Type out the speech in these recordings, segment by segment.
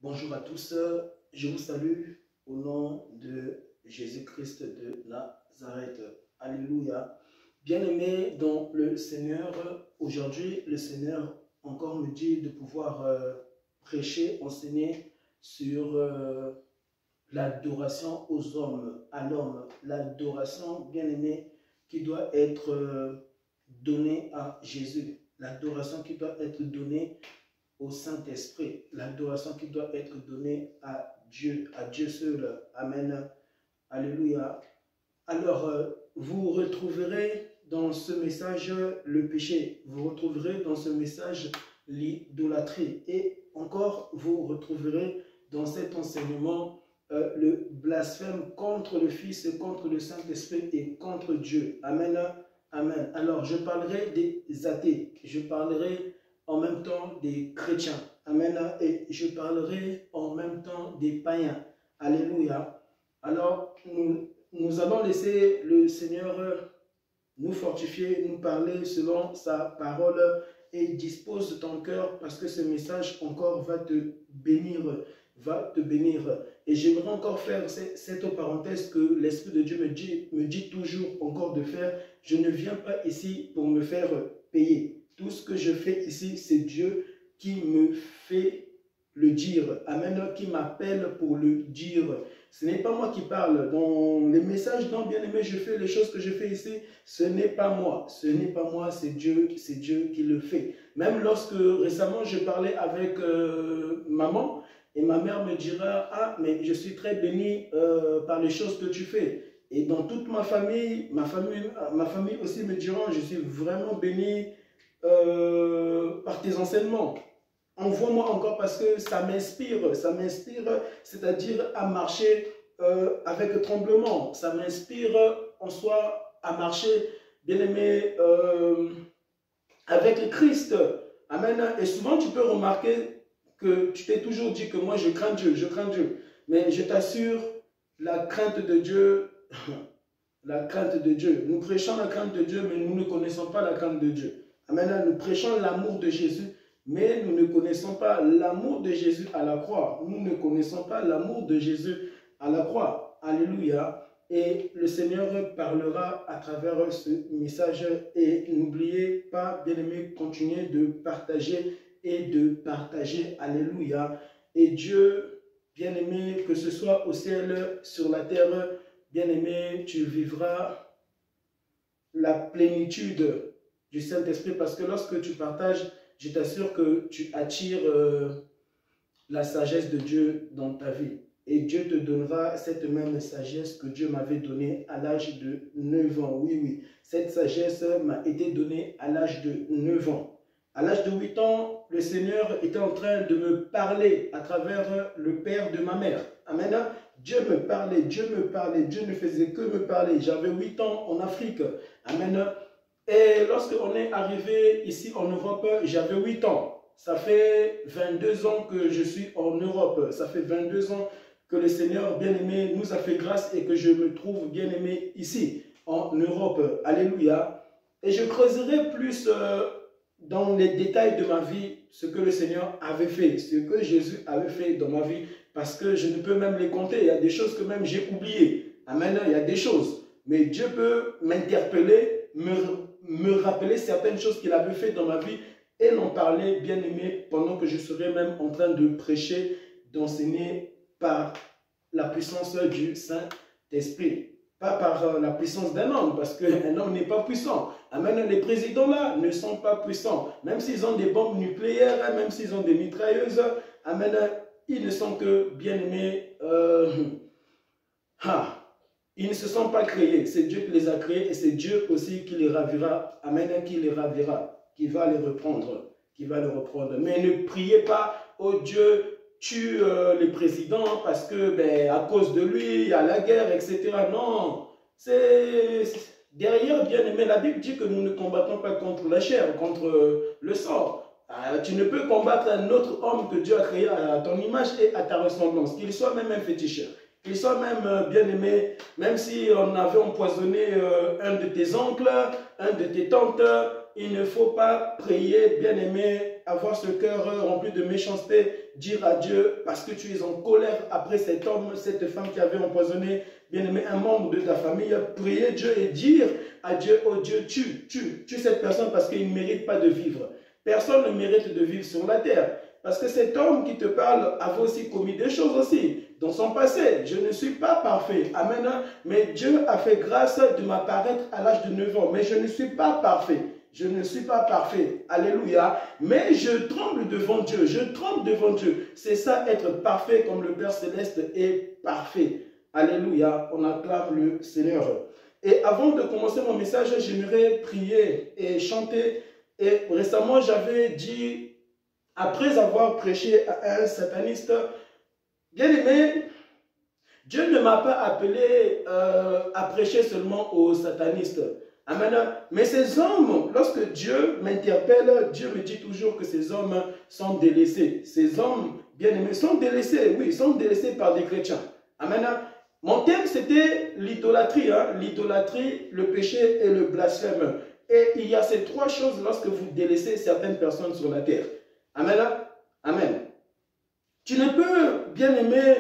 Bonjour à tous, je vous salue au nom de Jésus-Christ de Nazareth. Alléluia. Bien-aimés dans le Seigneur, aujourd'hui le Seigneur encore me dit de pouvoir prêcher, enseigner sur l'adoration aux hommes, à l'homme. L'adoration, bien-aimé, qui doit être donnée à Jésus. L'adoration qui doit être donnée au Saint-Esprit, l'adoration qui doit être donnée à Dieu seul. Amen. Alléluia. Alors, vous retrouverez dans ce message le péché, vous retrouverez dans ce message l'idolâtrie, et encore vous retrouverez dans cet enseignement le blasphème contre le Fils, contre le Saint-Esprit et contre Dieu. Amen. Amen. Alors, je parlerai des athées, je parlerai en même temps des chrétiens. Amen. Et je parlerai en même temps des païens. Alléluia. Alors, nous allons laisser le Seigneur nous fortifier, nous parler selon sa parole, et dispose ton cœur parce que ce message encore va te bénir, Et j'aimerais encore faire cette parenthèse que l'Esprit de Dieu me dit toujours encore de faire. Je ne viens pas ici pour me faire payer. Tout ce que je fais ici, c'est Dieu qui me fait le dire. Amen. Qui m'appelle pour le dire. Ce n'est pas moi qui parle. Dans les messages, non, bien-aimé, je fais les choses que je fais ici. Ce n'est pas moi. Ce n'est pas moi, c'est Dieu qui le fait. Même lorsque récemment, je parlais avec maman, et ma mère me dira, ah, mais je suis très béni par les choses que tu fais. Et dans toute ma famille aussi me diront, je suis vraiment béni par tes enseignements. Envoie-moi encore parce que ça m'inspire, c'est-à-dire à marcher avec tremblement. Ça m'inspire en soi à marcher, bien-aimé, avec Christ. Amen. Et souvent tu peux remarquer que tu t'es toujours dit que moi je crains Dieu, Mais je t'assure, la crainte de Dieu, la crainte de Dieu. Nous prêchons la crainte de Dieu, mais nous ne connaissons pas la crainte de Dieu. Amen. Nous prêchons l'amour de Jésus, mais nous ne connaissons pas l'amour de Jésus à la croix. Nous ne connaissons pas l'amour de Jésus à la croix. Alléluia. Et le Seigneur parlera à travers ce message. Et n'oubliez pas, bien-aimés, continuez de partager et de partager. Alléluia. Et Dieu, bien-aimé, que ce soit au ciel, sur la terre, bien-aimé, tu vivras la plénitude du Saint-Esprit, parce que lorsque tu partages, je t'assure que tu attires la sagesse de Dieu dans ta vie. Et Dieu te donnera cette même sagesse que Dieu m'avait donnée à l'âge de 9 ans. Oui, oui, cette sagesse m'a été donnée à l'âge de 9 ans. À l'âge de 8 ans, le Seigneur était en train de me parler à travers le père de ma mère. Amen. Dieu me parlait, Dieu ne faisait que me parler. J'avais 8 ans en Afrique. Amen. Et lorsqu'on est arrivé ici en Europe, j'avais 8 ans. Ça fait 22 ans que je suis en Europe. Ça fait 22 ans que le Seigneur bien-aimé nous a fait grâce et que je me trouve bien-aimé ici en Europe. Alléluia. Et je creuserai plus dans les détails de ma vie ce que le Seigneur avait fait, ce que Jésus avait fait dans ma vie, parce que je ne peux même les compter. Il y a des choses que même j'ai oubliées. Amen. Il y a des choses. Mais Dieu peut m'interpeller, me rappeler certaines choses qu'il avait fait dans ma vie et l'en parler, bien aimé, pendant que je serai même en train de prêcher, d'enseigner par la puissance du Saint-Esprit. Pas par la puissance d'un homme, parce qu'un homme n'est pas puissant. Amen. Les présidents là ne sont pas puissants. Même s'ils ont des bombes nucléaires, même s'ils ont des mitrailleuses, amen, ils ne sont que bien-aimés. Ils ne se sont pas créés. C'est Dieu qui les a créés et c'est Dieu aussi qui les ravira. Amen. Qui les ravira, qui va les reprendre. Mais ne priez pas, oh Dieu, tue les présidents parce que à cause de lui, il y a la guerre, etc. Non, c'est derrière, bien aimé, la Bible dit que nous ne combattons pas contre la chair, contre le sang. Tu ne peux combattre un autre homme que Dieu a créé à ton image et à ta ressemblance, qu'il soit même un féticheur, qu'il soit même bien aimé, même si on avait empoisonné un de tes oncles, un de tes tantes, il ne faut pas prier, bien aimé, avoir ce cœur rempli de méchanceté dire à Dieu, parce que tu es en colère après cet homme, cette femme qui avait empoisonné, bien aimé, un membre de ta famille, prier Dieu et dire à Dieu, oh Dieu, tue cette personne parce qu'il ne mérite pas de vivre. Personne ne mérite de vivre sur la terre. Parce que cet homme qui te parle avait aussi commis des choses aussi dans son passé. Je ne suis pas parfait. Amen. Mais Dieu a fait grâce de m'apparaître à l'âge de 9 ans. Mais je ne suis pas parfait. Je ne suis pas parfait. Alléluia. Mais je tremble devant Dieu. Je tremble devant Dieu. C'est ça, être parfait comme le Père Céleste est parfait. Alléluia. On acclame le Seigneur. Et avant de commencer mon message, j'aimerais prier et chanter. Et récemment, j'avais dit, après avoir prêché à un sataniste, bien aimé, Dieu ne m'a pas appelé à prêcher seulement aux satanistes. Amen. Mais ces hommes, lorsque Dieu m'interpelle, Dieu me dit toujours que ces hommes sont délaissés. Ces hommes, bien aimés, sont délaissés, oui, sont délaissés par des chrétiens. Amen. Mon thème, c'était l'idolâtrie, l'idolâtrie, le péché et le blasphème. Et il y a ces trois choses lorsque vous délaissez certaines personnes sur la terre. Amen. Amen. Tu ne peux, bien aimé,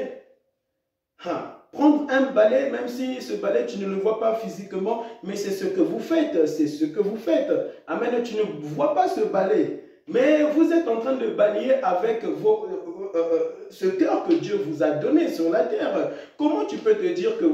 prendre un balai, même si ce balai, tu ne le vois pas physiquement, mais c'est ce que vous faites. C'est ce que vous faites. Amen. Tu ne vois pas ce balai, mais vous êtes en train de balayer avec ce cœur que Dieu vous a donné sur la terre. Comment tu peux te dire que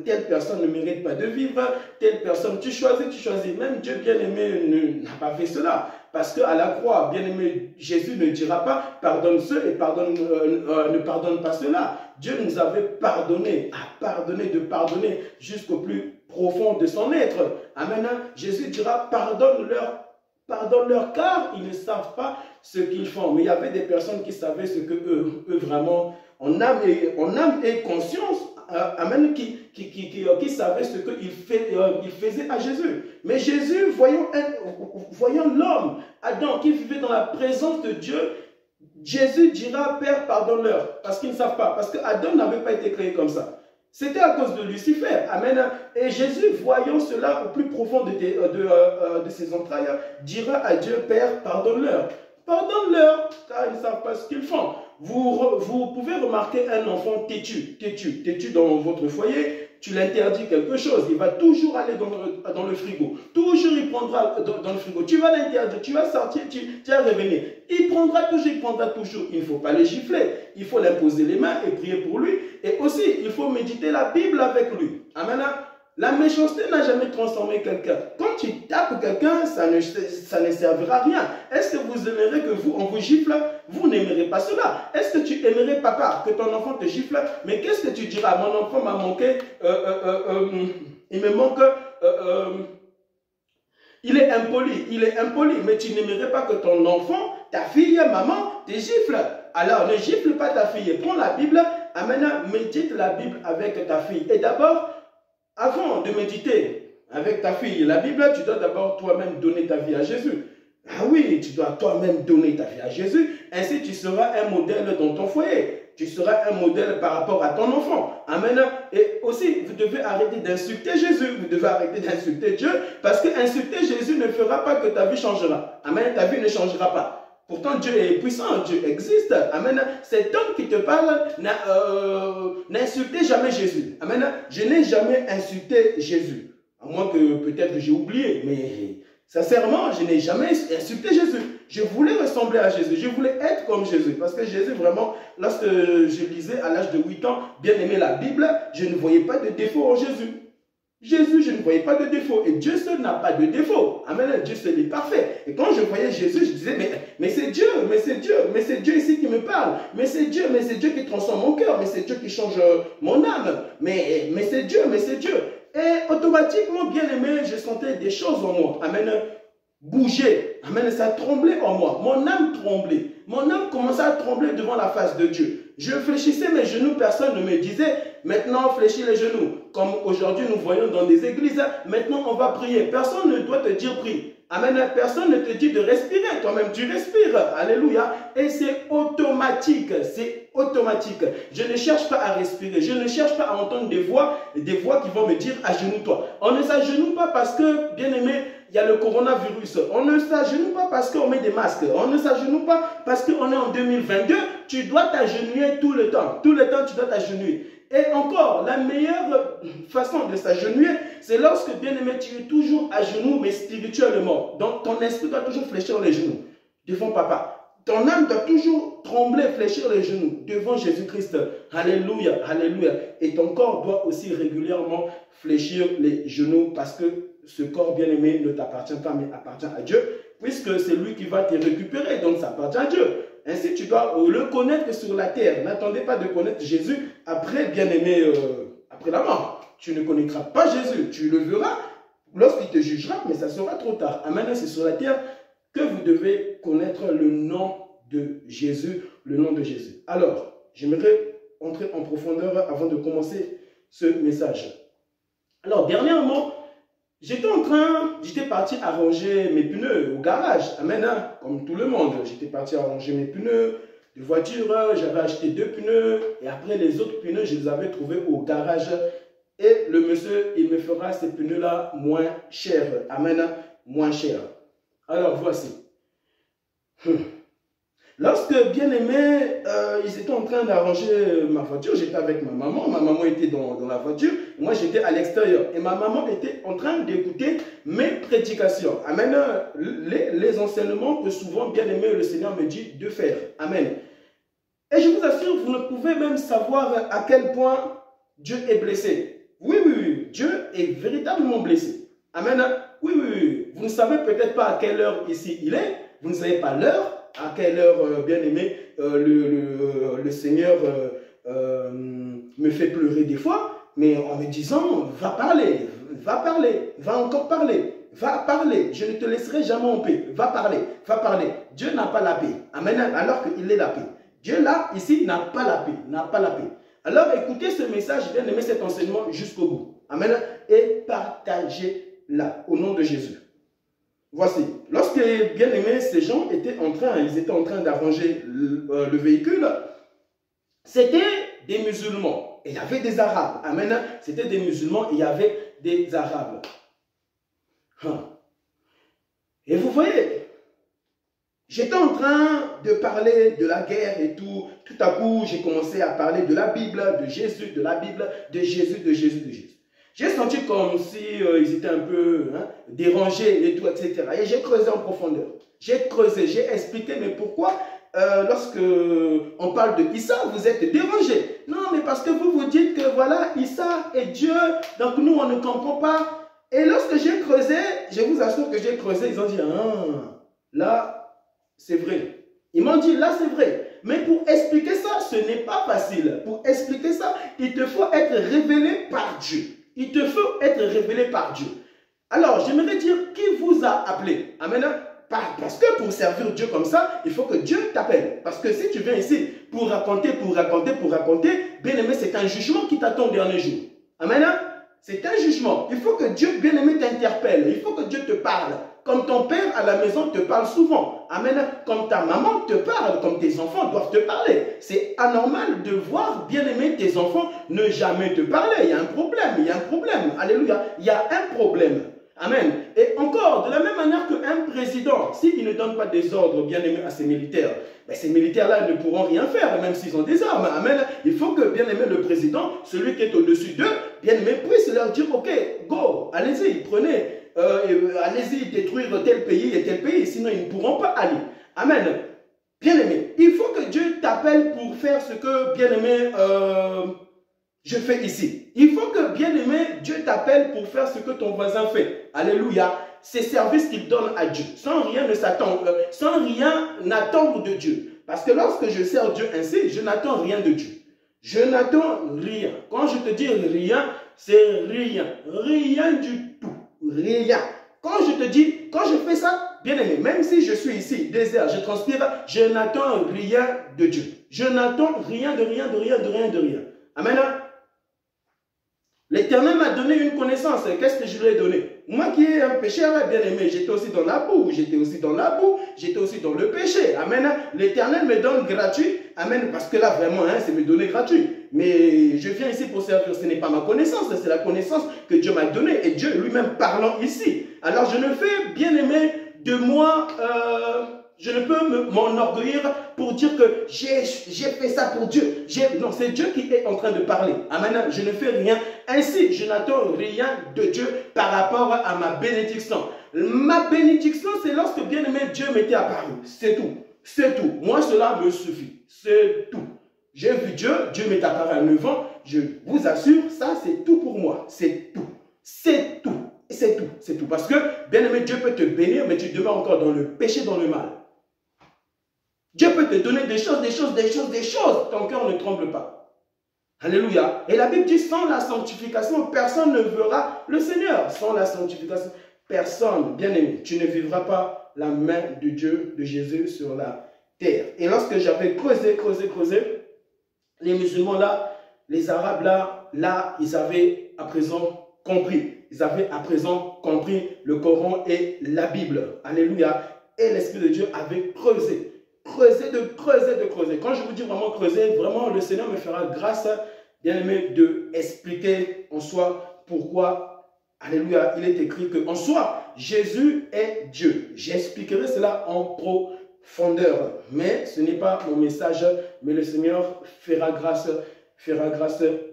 telle personne ne mérite pas de vivre, telle personne, tu choisis. Même Dieu bien-aimé n'a pas fait cela. Parce qu'à la croix, bien-aimé, Jésus ne dira pas « pardonne ceux et ne pardonne pas ceux-là ». Dieu nous avait pardonné, de pardonner jusqu'au plus profond de son être. Amen. Jésus dira « pardonne-leur car ils ne savent pas ce qu'ils font ». Mais il y avait des personnes qui savaient ce que eux vraiment, en âme et conscience, amen, qui savaient ce qu'il faisait à Jésus. Mais Jésus, voyant l'homme, Adam, qui vivait dans la présence de Dieu, Jésus dira, Père, pardonne-leur, parce qu'ils ne savent pas, parce qu'Adam n'avait pas été créé comme ça. C'était à cause de Lucifer. Amen. Et Jésus, voyant cela au plus profond de ses entrailles, dira à Dieu, Père, pardonne-leur. Pardonne-leur, car ils ne savent pas ce qu'ils font. Vous pouvez remarquer un enfant têtu dans votre foyer. Tu l'interdis quelque chose, il va toujours aller dans le frigo. Toujours il prendra dans le frigo. Tu vas l'interdire, tu vas sortir, tu vas revenir. Il prendra toujours. Il ne faut pas le gifler. Il faut l'imposer les mains et prier pour lui. Et aussi, il faut méditer la Bible avec lui. Amen. La méchanceté n'a jamais transformé quelqu'un. Quand tu tapes quelqu'un, ça ne servira à rien. Est-ce que vous aimerez que on vous gifle? Vous n'aimerez pas cela. Est-ce que tu aimerais, papa, que ton enfant te gifle? Mais qu'est-ce que tu diras? Mon enfant m'a manqué, il me manque, il est impoli, mais tu n'aimerais pas que ton enfant, ta fille, maman, te gifle. Alors, ne gifle pas ta fille. Prends la Bible, amène, médite la Bible avec ta fille. Et d'abord, avant de méditer avec ta fille la Bible, tu dois d'abord toi-même donner ta vie à Jésus. Ah oui, tu dois toi-même donner ta vie à Jésus. Ainsi, tu seras un modèle dans ton foyer. Tu seras un modèle par rapport à ton enfant. Amen. Et aussi, vous devez arrêter d'insulter Jésus. Vous devez arrêter d'insulter Dieu. Parce que insulter Jésus ne fera pas que ta vie changera. Amen. Ta vie ne changera pas. Pourtant, Dieu est puissant, Dieu existe. Amen. Cet homme qui te parle n'insultez jamais Jésus. Amen. Je n'ai jamais insulté Jésus. À moins que peut-être j'ai oublié, mais sincèrement, je n'ai jamais insulté Jésus. Je voulais ressembler à Jésus. Je voulais être comme Jésus. Parce que Jésus, vraiment, lorsque je lisais à l'âge de 8 ans, bien aimé la Bible, je ne voyais pas de défaut en Jésus. Jésus, je ne voyais pas de défaut. Et Dieu seul n'a pas de défaut. Amen. Dieu seul est parfait. Et quand je voyais Jésus, je disais, mais c'est Dieu, mais c'est Dieu ici qui me parle. Mais c'est Dieu qui transforme mon cœur. Mais c'est Dieu qui change mon âme. Mais c'est Dieu. Et automatiquement, bien aimé, je sentais des choses en moi. Amen. Bouger. Amen. Ça tremblait en moi. Mon âme tremblait. Mon âme commençait à trembler devant la face de Dieu. Je fléchissais mes genoux, personne ne me disait, maintenant fléchis les genoux. Comme aujourd'hui nous voyons dans des églises, maintenant on va prier. Personne ne doit te dire prie. Amen. Personne ne te dit de respirer. Toi-même tu respires. Alléluia. Et c'est automatique. C'est automatique. Je ne cherche pas à respirer. Je ne cherche pas à entendre des voix qui vont me dire agenouille-toi. On ne s'agenouille pas parce que, bien aimé, il y a le coronavirus. On ne s'agenouille pas parce qu'on met des masques. On ne s'agenouille pas parce qu'on est en 2022. Tu dois t'agenouiller tout le temps. Tout le temps, tu dois t'agenouiller. Et encore, la meilleure façon de s'agenouiller, c'est lorsque, bien aimé, tu es toujours à genoux, mais spirituellement. Donc, ton esprit doit toujours fléchir les genoux devant papa. Ton âme doit toujours trembler, fléchir les genoux devant Jésus-Christ. Alléluia, alléluia. Et ton corps doit aussi régulièrement fléchir les genoux parce que ce corps bien-aimé ne t'appartient pas, mais appartient à Dieu, puisque c'est lui qui va te récupérer, donc ça appartient à Dieu. Ainsi, tu dois le connaître sur la terre. N'attendez pas de connaître Jésus après, bien-aimé, après la mort. Tu ne connaîtras pas Jésus. Tu le verras lorsqu'il te jugera, mais ça sera trop tard. Amen, c'est sur la terre que vous devez connaître le nom de Jésus, le nom de Jésus. Alors, j'aimerais entrer en profondeur avant de commencer ce message. Alors, dernièrement, j'étais parti arranger mes pneus au garage. Amen, hein, comme tout le monde. J'étais parti arranger mes pneus de voiture. J'avais acheté 2 pneus. Et après, les autres pneus, je les avais trouvés au garage. Et le monsieur, il me fera ces pneus-là moins chers. Amen, hein, moins chers. Alors, voici. Lorsque, bien aimé, ils étaient en train d'arranger ma voiture, j'étais avec ma maman était dans la voiture, moi j'étais à l'extérieur. Et ma maman était en train d'écouter mes prédications. Amen. Les enseignements que souvent, bien aimé, le Seigneur me dit de faire. Amen. Et je vous assure, vous ne pouvez même savoir à quel point Dieu est blessé. Oui, oui, oui, Dieu est véritablement blessé. Amen. Oui, oui, oui. Vous ne savez peut-être pas à quelle heure ici il est. Vous ne savez pas l'heure. À quelle heure, bien aimé, le Seigneur me fait pleurer des fois, mais en me disant, va parler, va encore parler, va parler, je ne te laisserai jamais en paix, va parler. Dieu n'a pas la paix, amen, alors qu'il est la paix. Dieu là, ici, n'a pas la paix, n'a pas la paix. Alors écoutez ce message, bien aimé, cet enseignement jusqu'au bout, amen, et partagez-la au nom de Jésus. Voici, lorsque, bien aimé, ces gens étaient en train d'arranger le véhicule, c'était des musulmans. Et il y avait des arabes. Amen. C'était des musulmans et il y avait des arabes. Et vous voyez, j'étais en train de parler de la guerre et tout. Tout à coup, j'ai commencé à parler de la Bible, de Jésus, de la Bible, de Jésus, de Jésus, de Jésus. J'ai senti comme si ils étaient un peu dérangés et tout, etc. Et j'ai creusé en profondeur. J'ai creusé, j'ai expliqué, mais pourquoi lorsque on parle de Issa, vous êtes dérangés? Non, mais parce que vous vous dites que voilà, Issa est Dieu, donc nous, on ne comprend pas. Et lorsque j'ai creusé, je vous assure que j'ai creusé, ils ont dit, ah, là, c'est vrai. Ils m'ont dit, là, c'est vrai. Mais pour expliquer ça, ce n'est pas facile. Pour expliquer ça, il te faut être révélé par Dieu. Il te faut être révélé par Dieu. Alors, j'aimerais dire, qui vous a appelé? Amen. Parce que pour servir Dieu comme ça, il faut que Dieu t'appelle. Parce que si tu viens ici pour raconter, bien aimé, c'est un jugement qui t'attend au dernier jour. Amen. C'est un jugement. Il faut que Dieu, bien aimé, t'interpelle. Il faut que Dieu te parle. Comme ton père à la maison te parle souvent. Amen. Comme ta maman te parle, comme tes enfants doivent te parler. C'est anormal de voir, bien aimé, tes enfants ne jamais te parler. Il y a un problème, il y a un problème. Alléluia. Il y a un problème. Amen. Et encore, de la même manière qu'un président, s'il ne donne pas des ordres, bien aimé, à ses militaires, ben ces militaires-là ne pourront rien faire, même s'ils ont des armes. Amen. Il faut que, bien aimé, le président, celui qui est au-dessus d'eux, bien aimé, puisse leur dire, ok, go, allez-y, prenez. Allez-y détruire tel pays et tel pays, sinon ils ne pourront pas aller. Amen. Bien-aimé, il faut que Dieu t'appelle pour faire ce que, bien-aimé, je fais ici. Il faut que, bien-aimé, Dieu t'appelle pour faire ce que ton voisin fait. Alléluia. C'est service qu'il donne à Dieu, sans rien attendre de Dieu. Parce que lorsque je sers Dieu ainsi, je n'attends rien de Dieu. Je n'attends rien. Quand je te dis rien, c'est rien. Rien du tout. Rien. Quand je te dis, quand je fais ça, bien aimé, même si je suis ici, désert, je transpire, je n'attends rien de Dieu. Je n'attends rien de rien. Amen. L'Éternel m'a donné une connaissance. Qu'est-ce que je lui ai donné? Moi qui ai un pécheur, bien aimé, j'étais aussi dans la boue, j'étais aussi dans la boue, j'étais aussi dans le péché. Amen. L'Éternel me donne gratuit. Amen. Parce que là, vraiment, hein, c'est me donner gratuit. Mais je viens ici pour servir. Ce n'est pas ma connaissance, c'est la connaissance que Dieu m'a donnée. Et Dieu lui-même parlant ici. Alors je ne fais, bien aimé, de moi... je ne peux m'enorgueillir pour dire que j'ai fait ça pour Dieu. Non, c'est Dieu qui est en train de parler. Amen. Je ne fais rien ainsi. Je n'attends rien de Dieu par rapport à ma bénédiction. Ma bénédiction, c'est lorsque, bien aimé, Dieu m'était apparu. C'est tout. C'est tout. Moi, cela me suffit. C'est tout. J'ai vu Dieu. Dieu m'est apparu à 9 ans. Je vous assure, ça, c'est tout pour moi. C'est tout. C'est tout. C'est tout. C'est tout. Parce que, bien aimé, Dieu peut te bénir, mais tu demeures encore dans le péché, dans le mal. Dieu peut te donner des choses. Ton cœur ne tremble pas. Alléluia. Et la Bible dit, sans la sanctification, personne ne verra le Seigneur. Sans la sanctification, personne, bien aimé, tu ne vivras pas la main de Dieu, de Jésus sur la terre. Et lorsque j'avais creusé, les musulmans là, les Arabes là, ils avaient à présent compris. Ils avaient à présent compris le Coran et la Bible. Alléluia. Et l'Esprit de Dieu avait creusé. Creuser. Quand je vous dis vraiment creuser, vraiment le Seigneur me fera grâce, bien aimé, de expliquer en soi pourquoi, alléluia, il est écrit que en soi, Jésus est Dieu. J'expliquerai cela en profondeur. Mais ce n'est pas mon message, mais le Seigneur fera grâce,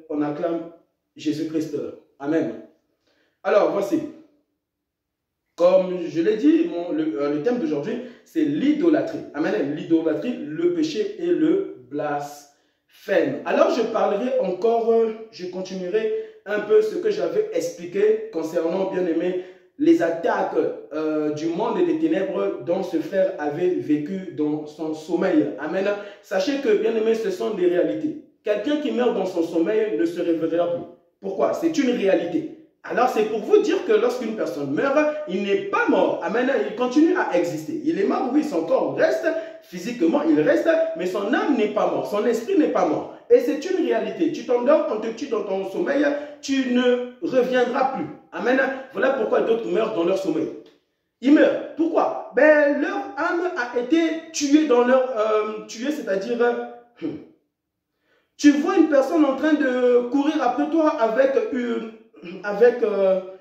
on acclame Jésus-Christ. Amen. Alors, voici. Comme je l'ai dit, le thème d'aujourd'hui, c'est l'idolâtrie. Amen. L'idolâtrie, le péché et le blasphème. Alors, je parlerai encore, je continuerai un peu ce que j'avais expliqué concernant, bien aimé, les attaques du monde et des ténèbres dont ce frère avait vécu dans son sommeil. Amen. Sachez que, bien aimé, ce sont des réalités. Quelqu'un qui meurt dans son sommeil ne se réveillera plus. Pourquoi? C'est une réalité. Alors, c'est pour vous dire que lorsqu'une personne meurt, il n'est pas mort. Amen. Il continue à exister. Il est mort, oui, son corps reste, physiquement, il reste, mais son âme n'est pas morte, son esprit n'est pas mort. Et c'est une réalité. Tu t'endors, on te tue dans ton sommeil, tu ne reviendras plus. Amen. Voilà pourquoi d'autres meurent dans leur sommeil. Ils meurent. Pourquoi? Ben, leur âme a été tuée dans leur... c'est-à-dire... tu vois une personne en train de courir après toi avec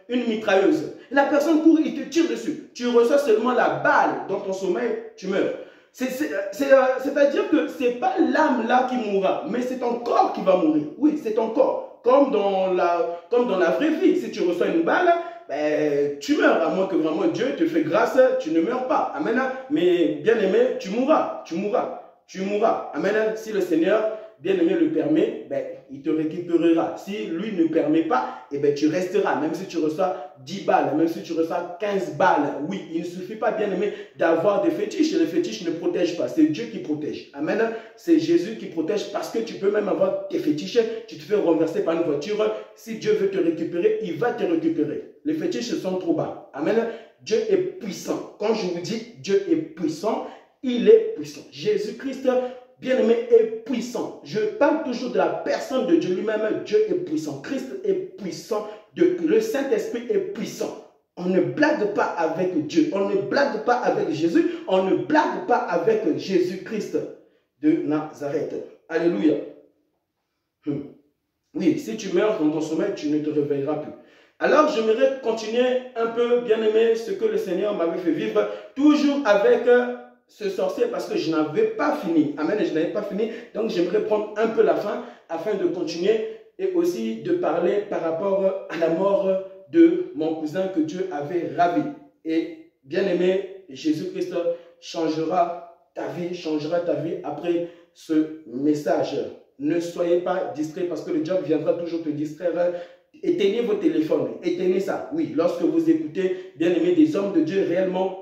une mitrailleuse. La personne court, il te tire dessus. Tu reçois seulement la balle dans ton sommeil, tu meurs. C'est-à-dire que ce n'est pas l'âme là qui mourra, mais c'est ton corps qui va mourir. Oui, c'est ton corps. Comme dans la vraie vie. Si tu reçois une balle, ben, tu meurs. À moins que vraiment Dieu te fait grâce, tu ne meurs pas. Amen. Mais bien aimé, tu mourras. Tu mourras. Tu mourras. Amen. Si le Seigneur... bien aimé le permet, ben, il te récupérera. Si lui ne permet pas, eh ben, tu resteras. Même si tu reçois 10 balles, même si tu reçois 15 balles. Oui, il ne suffit pas, bien aimé, d'avoir des fétiches. Les fétiches ne protègent pas. C'est Dieu qui protège. Amen. C'est Jésus qui protège parce que tu peux même avoir tes fétiches. Tu te fais renverser par une voiture. Si Dieu veut te récupérer, il va te récupérer. Les fétiches sont trop bas. Amen. Dieu est puissant. Quand je vous dis Dieu est puissant, il est puissant. Jésus-Christ, bien-aimé, est puissant. Je parle toujours de la personne de Dieu lui-même. Dieu est puissant. Christ est puissant. Le Saint-Esprit est puissant. On ne blague pas avec Dieu. On ne blague pas avec Jésus. On ne blague pas avec Jésus-Christ de Nazareth. Alléluia. Oui, si tu meurs dans ton sommeil, tu ne te réveilleras plus. Alors, j'aimerais continuer un peu, bien-aimé, ce que le Seigneur m'avait fait vivre, toujours avec... ce sorcier, parce que je n'avais pas fini. Amen, je n'avais pas fini. Donc, j'aimerais prendre un peu la fin afin de continuer et aussi de parler par rapport à la mort de mon cousin que Dieu avait ravi. Et bien aimé, Jésus-Christ changera ta vie après ce message. Ne soyez pas distraits parce que le diable viendra toujours te distraire. Éteignez vos téléphones, éteignez ça. Oui, lorsque vous écoutez, bien aimé, des hommes de Dieu réellement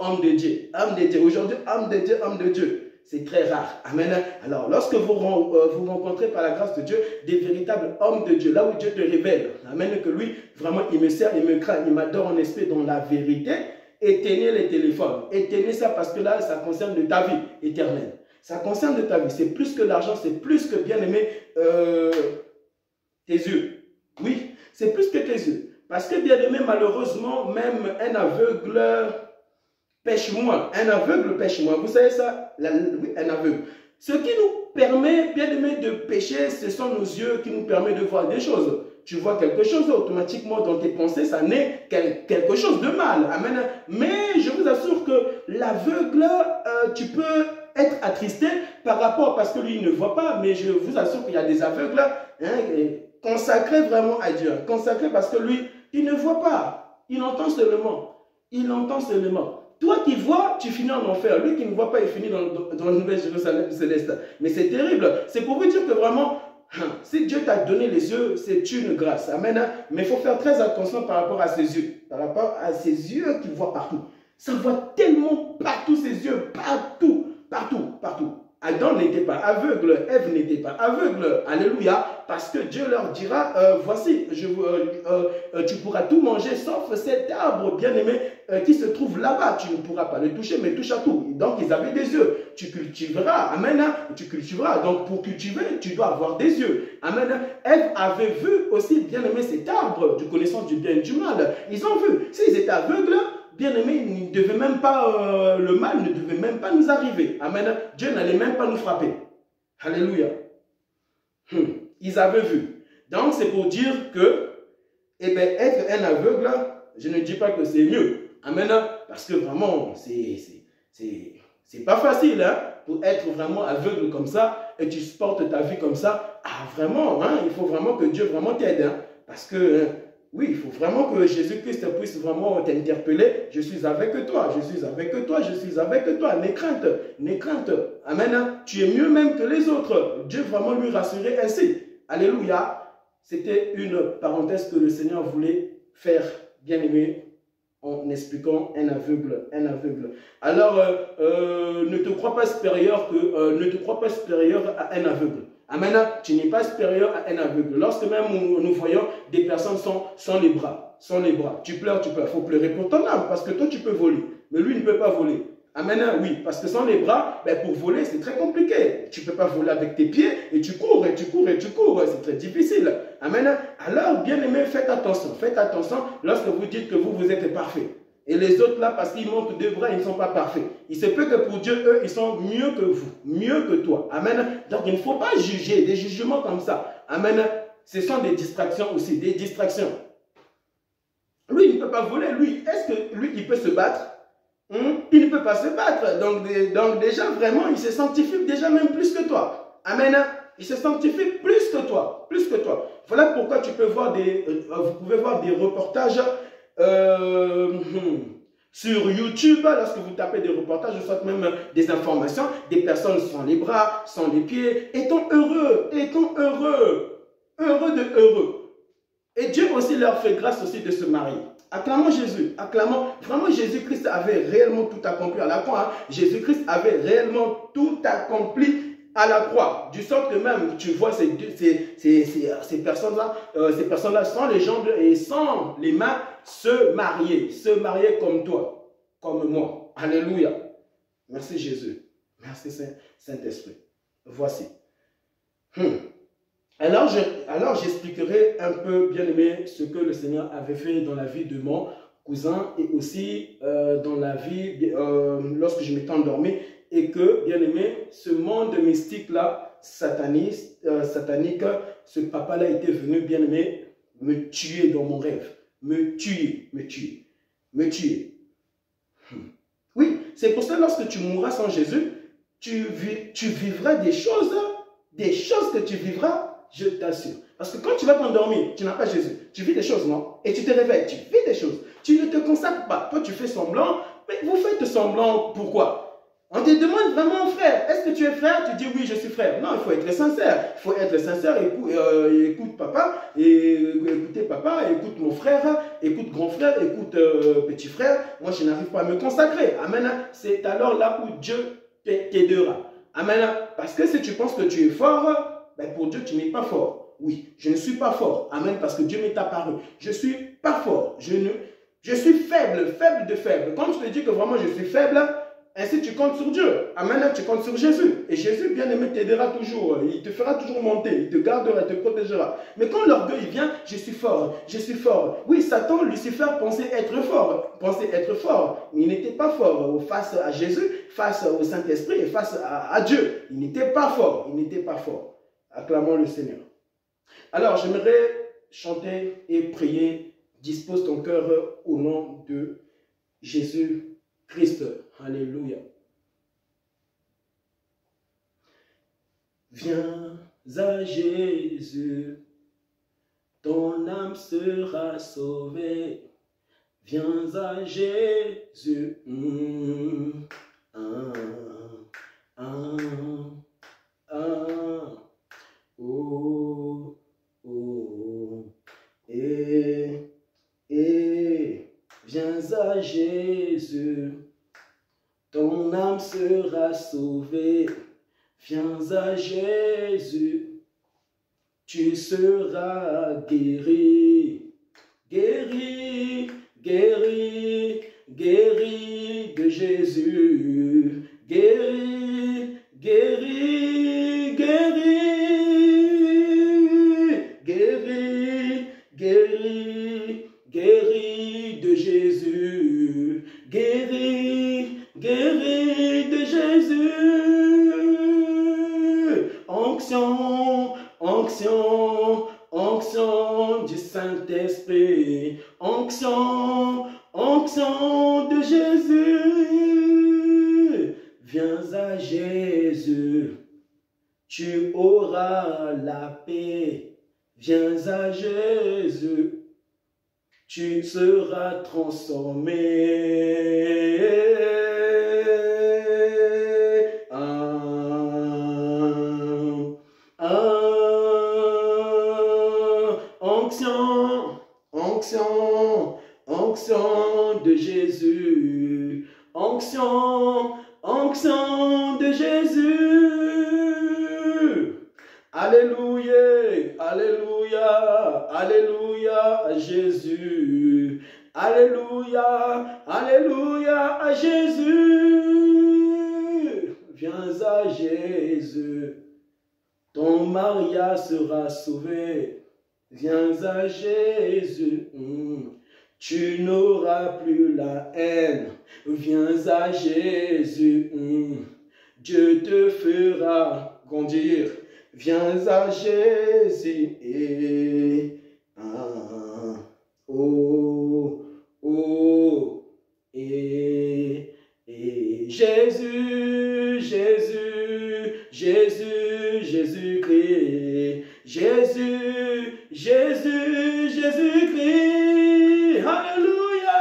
homme de Dieu. Aujourd'hui, homme de Dieu. C'est très rare. Amen. Alors, lorsque vous rencontrez par la grâce de Dieu des véritables hommes de Dieu, là où Dieu te révèle, amen, que lui, vraiment, il me sert, il me craint, il m'adore en esprit dans la vérité, éteignez les téléphones. Éteignez ça parce que là, ça concerne de ta vie éternelle. Ça concerne de ta vie. C'est plus que l'argent, c'est plus que bien aimer tes yeux. Oui, c'est plus que tes yeux. Parce que bien aimé, malheureusement, même un aveugle pêche moins. Un aveugle pêche moins. Vous savez ça? Oui, un aveugle. Ce qui nous permet, bien aimé, de pécher, ce sont nos yeux qui nous permettent de voir des choses. Tu vois quelque chose, automatiquement dans tes pensées, ça naît quelque chose de mal. Amen. Mais je vous assure que l'aveugle, tu peux être attristé par rapport, parce que lui, il ne voit pas, mais je vous assure qu'il y a des aveugles consacrés vraiment à Dieu. Consacrés parce que lui, il ne voit pas. Il entend seulement. Il entend seulement. Toi qui vois, tu finis en enfer. Lui qui ne voit pas, il finit dans la nouvelle Jérusalem céleste. Mais c'est terrible. C'est pour vous dire que vraiment, si Dieu t'a donné les yeux, c'est une grâce. Amen. Mais il faut faire très attention par rapport à ses yeux. Par rapport à ses yeux qu'il voit partout. Ça voit tellement partout ses yeux. Partout. Partout. Partout. Adam n'était pas aveugle, Ève n'était pas aveugle, alléluia, parce que Dieu leur dira, voici, tu pourras tout manger sauf cet arbre bien-aimé qui se trouve là-bas, tu ne pourras pas le toucher, mais touche à tout. Donc ils avaient des yeux, tu cultiveras, amen, tu cultiveras, donc pour cultiver, tu dois avoir des yeux, amen. Ève avait vu aussi bien-aimé cet arbre, de connaissance du bien et du mal, ils ont vu, s'ils étaient aveugles, bien-aimés, le mal ne devait même pas nous arriver. Amen. Dieu n'allait même pas nous frapper. Alléluia. Ils avaient vu. Donc, c'est pour dire que, eh bien, être un aveugle, je ne dis pas que c'est mieux. Amen. Parce que vraiment, c'est pas facile, hein, pour être vraiment aveugle comme ça, et tu supportes ta vie comme ça. Ah, vraiment, hein, il faut vraiment que Dieu vraiment t'aide. Hein, parce que... oui, il faut vraiment que Jésus-Christ puisse vraiment t'interpeller. Je suis avec toi, je suis avec toi, je suis avec toi. N'aie crainte, n'aie crainte. Amen. Tu es mieux même que les autres. Dieu vraiment lui rassurait ainsi. Alléluia. C'était une parenthèse que le Seigneur voulait faire, bien aimé, en expliquant un aveugle, un aveugle. Alors, ne te crois pas supérieur à un aveugle. Amen. Tu n'es pas supérieur à un aveugle. Lorsque même nous voyons des personnes sans les bras, tu pleures, il faut pleurer pour ton âme, parce que toi tu peux voler, mais lui il ne peut pas voler. Amen, oui, parce que sans les bras, ben, pour voler c'est très compliqué. Tu ne peux pas voler avec tes pieds, et tu cours, et tu cours, et tu cours, c'est très difficile. Amen. Alors, bien aimé, faites attention lorsque vous dites que vous êtes parfait. Et les autres là, parce qu'ils manquent de bras, ils ne sont pas parfaits. Il se peut que pour Dieu, eux, ils sont mieux que vous, mieux que toi. Amen. Donc il ne faut pas juger, des jugements comme ça. Amen. Ce sont des distractions aussi, des distractions. Lui, il ne peut pas voler. Lui, est-ce que lui, il peut se battre? Il ne peut pas se battre. Donc déjà, vraiment, il se sanctifie déjà même plus que toi. Amen. Il se sanctifie plus que toi. Plus que toi. Voilà pourquoi tu peux voir vous pouvez voir des reportages sur YouTube, lorsque vous tapez des reportages, je souhaite même des informations, des personnes sans les bras, sans les pieds, étant heureux, heureux de heureux. Et Dieu aussi leur fait grâce aussi de se marier. Acclamons Jésus, acclamons. Vraiment, Jésus-Christ avait réellement tout accompli à la croix. Hein. Jésus-Christ avait réellement tout accompli à la croix, du sort que même tu vois ces personnes-là sans les jambes et sans les mains se marier comme toi, comme moi. Alléluia. Merci Jésus. Merci Saint-Esprit. Voici. Alors j'expliquerai un peu, bien aimé, ce que le Seigneur avait fait dans la vie de mon cousin et aussi dans la vie, lorsque je m'étais endormi, et que, bien aimé, ce monde mystique-là, satanique, ce papa-là était venu, bien aimé, me tuer dans mon rêve. Me tuer. Oui, c'est pour ça que lorsque tu mourras sans Jésus, tu vivras des choses que tu vivras, je t'assure. Parce que quand tu vas t'endormir, tu n'as pas Jésus. Tu vis des choses, non? Et tu te réveilles, tu vis des choses. Tu ne te consacres pas. Toi, tu fais semblant. Mais vous faites semblant, pourquoi? On te demande vraiment, frère, est-ce que tu es frère? Tu dis oui, je suis frère. Non, il faut être sincère. Il faut être sincère. Écoute papa, écoutez papa, écoute mon frère, écoute grand frère, écoute petit frère. Moi, je n'arrive pas à me consacrer. Amen. C'est alors là où Dieu t'aidera. Amen. Parce que si tu penses que tu es fort, ben pour Dieu, tu n'es pas fort. Oui, je ne suis pas fort. Amen. Parce que Dieu m'est apparu. Je ne suis pas fort. Je suis faible de faible. Quand je te dis que vraiment je suis faible, Ainsi, tu comptes sur Dieu. Amen, tu comptes sur Jésus. Et Jésus, bien aimé, t'aidera toujours. Il te fera toujours monter. Il te gardera, il te protégera. Mais quand l'orgueil vient, je suis fort, je suis fort. Oui, Satan, Lucifer pensait être fort. Pensait être fort. Mais il n'était pas fort face à Jésus, face au Saint-Esprit et face à Dieu. Il n'était pas fort. Il n'était pas fort. Acclamons le Seigneur. Alors, j'aimerais chanter et prier. Dispose ton cœur au nom de Jésus-Christ. Alléluia. Viens à Jésus, ton âme sera sauvée. Viens à Jésus. Oh, oh, viens à Jésus, ton âme sera sauvée. Viens à Jésus, tu seras guéri, guéri, guéri, guéri de Jésus, guéri, guéri, guéri, guéri, guéri, guéri de Jésus, guéri, guéri de Jésus. Onction, onction, onction du Saint-Esprit, onction, onction de Jésus. Viens à Jésus, tu auras la paix. Viens à Jésus, tu seras transformé. Onction, onction, onction de Jésus, onction, onction de Jésus. Alléluia, alléluia, alléluia à Jésus. Alléluia, alléluia à Jésus. Viens à Jésus, ton mariage sera sauvé. Viens à Jésus, tu n'auras plus la haine. Viens à Jésus, Dieu te fera grandir. Viens à Jésus, oh, oh, Jésus, Jésus, Jésus, Jésus-Christ, Jésus, Jésus, Jésus-Christ, alléluia,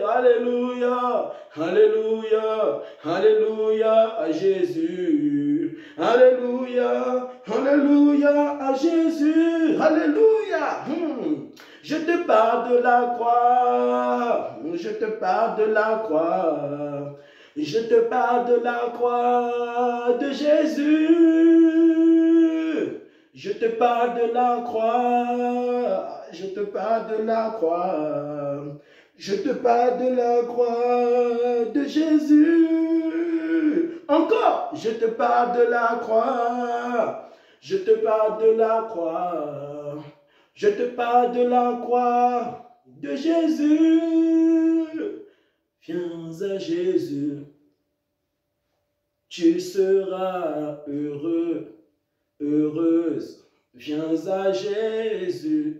alléluia, alléluia, alléluia à Jésus, alléluia, alléluia à Jésus, alléluia. Je te parle de la croix, je te parle de la croix, je te parle de la croix de Jésus. Je te parle de la croix, je te parle de la croix, je te parle de la croix de Jésus. Encore, je te parle de la croix, je te parle de la croix, je te parle de la croix de Jésus. Viens à Jésus, tu seras heureux, heureuse. Viens à Jésus.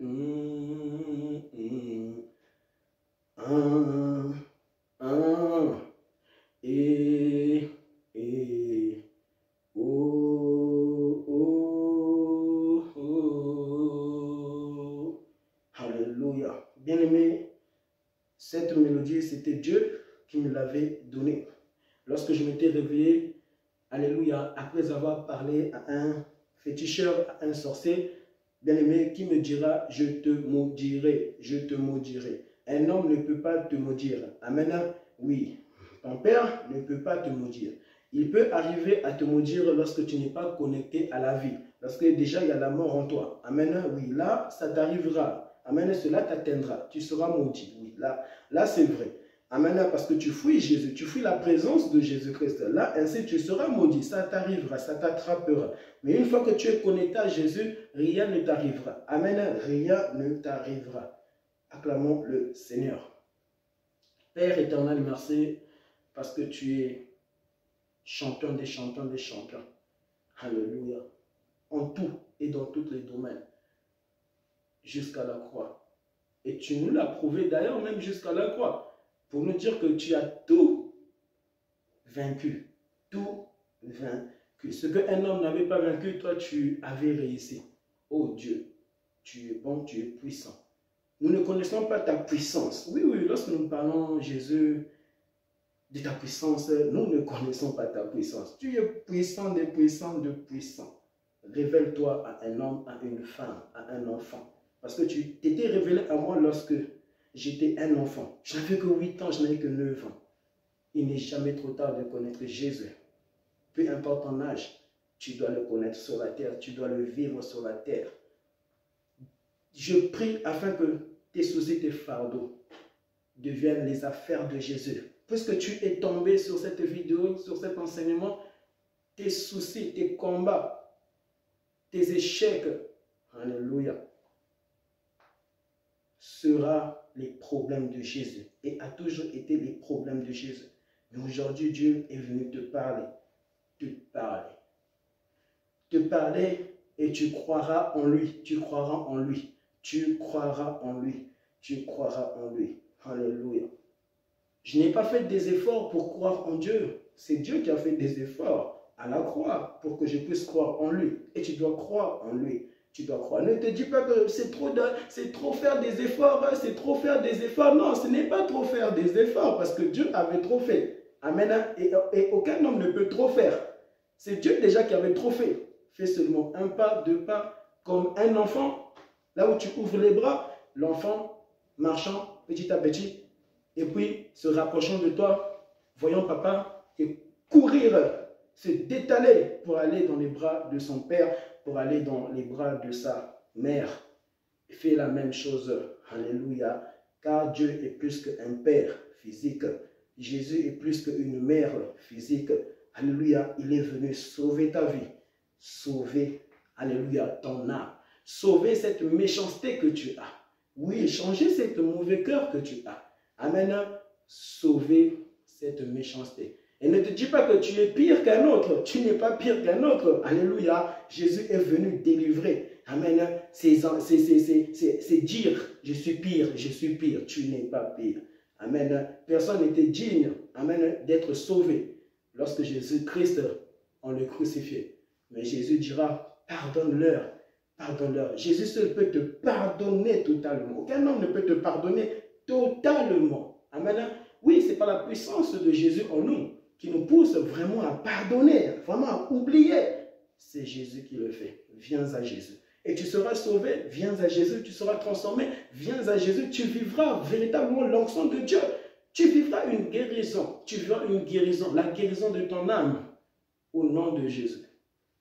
Alléluia. Bien-aimé, cette mélodie, c'était Dieu qui me l'avait donnée. Lorsque je m'étais réveillé, alléluia, après avoir parlé à un féticheur, à un sorcier, bien-aimé, qui me dira, je te maudirai, je te maudirai. Un homme ne peut pas te maudire. Amen. Oui, ton père ne peut pas te maudire. Il peut arriver à te maudire lorsque tu n'es pas connecté à la vie. Lorsque déjà il y a la mort en toi. Amen. Oui, là, ça t'arrivera. Amen. Cela t'atteindra. Tu seras maudit. Oui, là c'est vrai. Amen. Parce que tu fuis Jésus, tu fuis la présence de Jésus-Christ. Là, ainsi, tu seras maudit. Ça t'arrivera, ça t'attrapera. Mais une fois que tu es connecté à Jésus, rien ne t'arrivera. Amen. Rien ne t'arrivera. Acclamons le Seigneur. Père éternel, merci parce que tu es champion des champions des champions. Alléluia. En tout et dans tous les domaines. Jusqu'à la croix. Et tu nous l'as prouvé d'ailleurs même jusqu'à la croix. Pour nous dire que tu as tout vaincu. Tout vaincu. Ce qu'un homme n'avait pas vaincu, toi tu avais réussi. Oh Dieu, tu es bon, tu es puissant. Nous ne connaissons pas ta puissance. Oui, oui, lorsque nous parlons, Jésus, de ta puissance, nous ne connaissons pas ta puissance. Tu es puissant de puissant de puissant. Révèle-toi à un homme, à une femme, à un enfant. Parce que tu t'étais révélé à moi lorsque j'étais un enfant. Je n'avais que 8 ans, je n'avais que 9 ans. Il n'est jamais trop tard de connaître Jésus. Peu importe ton âge, tu dois le connaître sur la terre, tu dois le vivre sur la terre. Je prie afin que tes soucis, tes fardeaux deviennent les affaires de Jésus. Puisque tu es tombé sur cette vidéo, sur cet enseignement, tes soucis, tes combats, tes échecs, alléluia, sera les problèmes de Jésus et a toujours été les problèmes de Jésus. Mais aujourd'hui, Dieu est venu te parler, te parler et tu croiras en lui, tu croiras en lui, tu croiras en lui, tu croiras en lui. Alléluia. Je n'ai pas fait des efforts pour croire en Dieu. C'est Dieu qui a fait des efforts à la croix pour que je puisse croire en lui. Et tu dois croire en lui. Tu dois croire. Ne te dis pas que c'est trop faire des efforts, c'est trop faire des efforts. Non, ce n'est pas trop faire des efforts parce que Dieu avait trop fait. Amen. Et aucun homme ne peut trop faire. C'est Dieu déjà qui avait trop fait. Fais seulement un pas, 2 pas, comme un enfant. Là où tu ouvres les bras, l'enfant marchant petit à petit. Et puis, se rapprochant de toi, voyant papa, et courir, se détaler pour aller dans les bras de son père, pour aller dans les bras de sa mère. Fais la même chose. Alléluia. Car Dieu est plus qu'un père physique. Jésus est plus qu'une mère physique. Alléluia. Il est venu sauver ta vie. Sauver, alléluia, ton âme. Sauver cette méchanceté que tu as. Oui, changer ce mauvais cœur que tu as. Amen. Sauver cette méchanceté. Et ne te dis pas que tu es pire qu'un autre. Tu n'es pas pire qu'un autre. Alléluia. Jésus est venu délivrer. Amen. C'est dire, je suis pire, je suis pire. Tu n'es pas pire. Amen. Personne n'était digne, amen, d'être sauvé lorsque Jésus-Christ, on le crucifiait. Mais Jésus dira, pardonne-leur, pardonne-leur. Jésus seul peut te pardonner totalement. Aucun homme ne peut te pardonner totalement. Amen. Oui, c'est par la puissance de Jésus en nous qui nous pousse vraiment à pardonner, vraiment à oublier. C'est Jésus qui le fait. Viens à Jésus. Et tu seras sauvé, viens à Jésus, tu seras transformé, viens à Jésus, tu vivras véritablement l'onction de Dieu. Tu vivras une guérison, la guérison de ton âme, au nom de Jésus.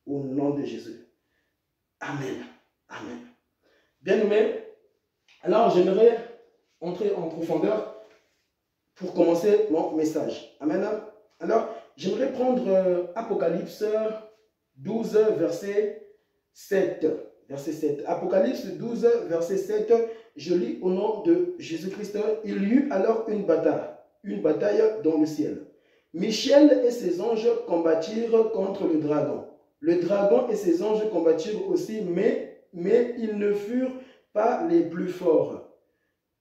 Au nom de Jésus. Amen. Amen. Bien-aimés, alors j'aimerais entrer en profondeur pour commencer mon message. Amen. Alors, j'aimerais prendre Apocalypse 12, verset 7. Verset 7. Apocalypse 12, verset 7. Je lis au nom de Jésus-Christ. Il y eut alors une bataille dans le ciel. Michel et ses anges combattirent contre le dragon. Le dragon et ses anges combattirent aussi, mais ils ne furent pas les plus forts.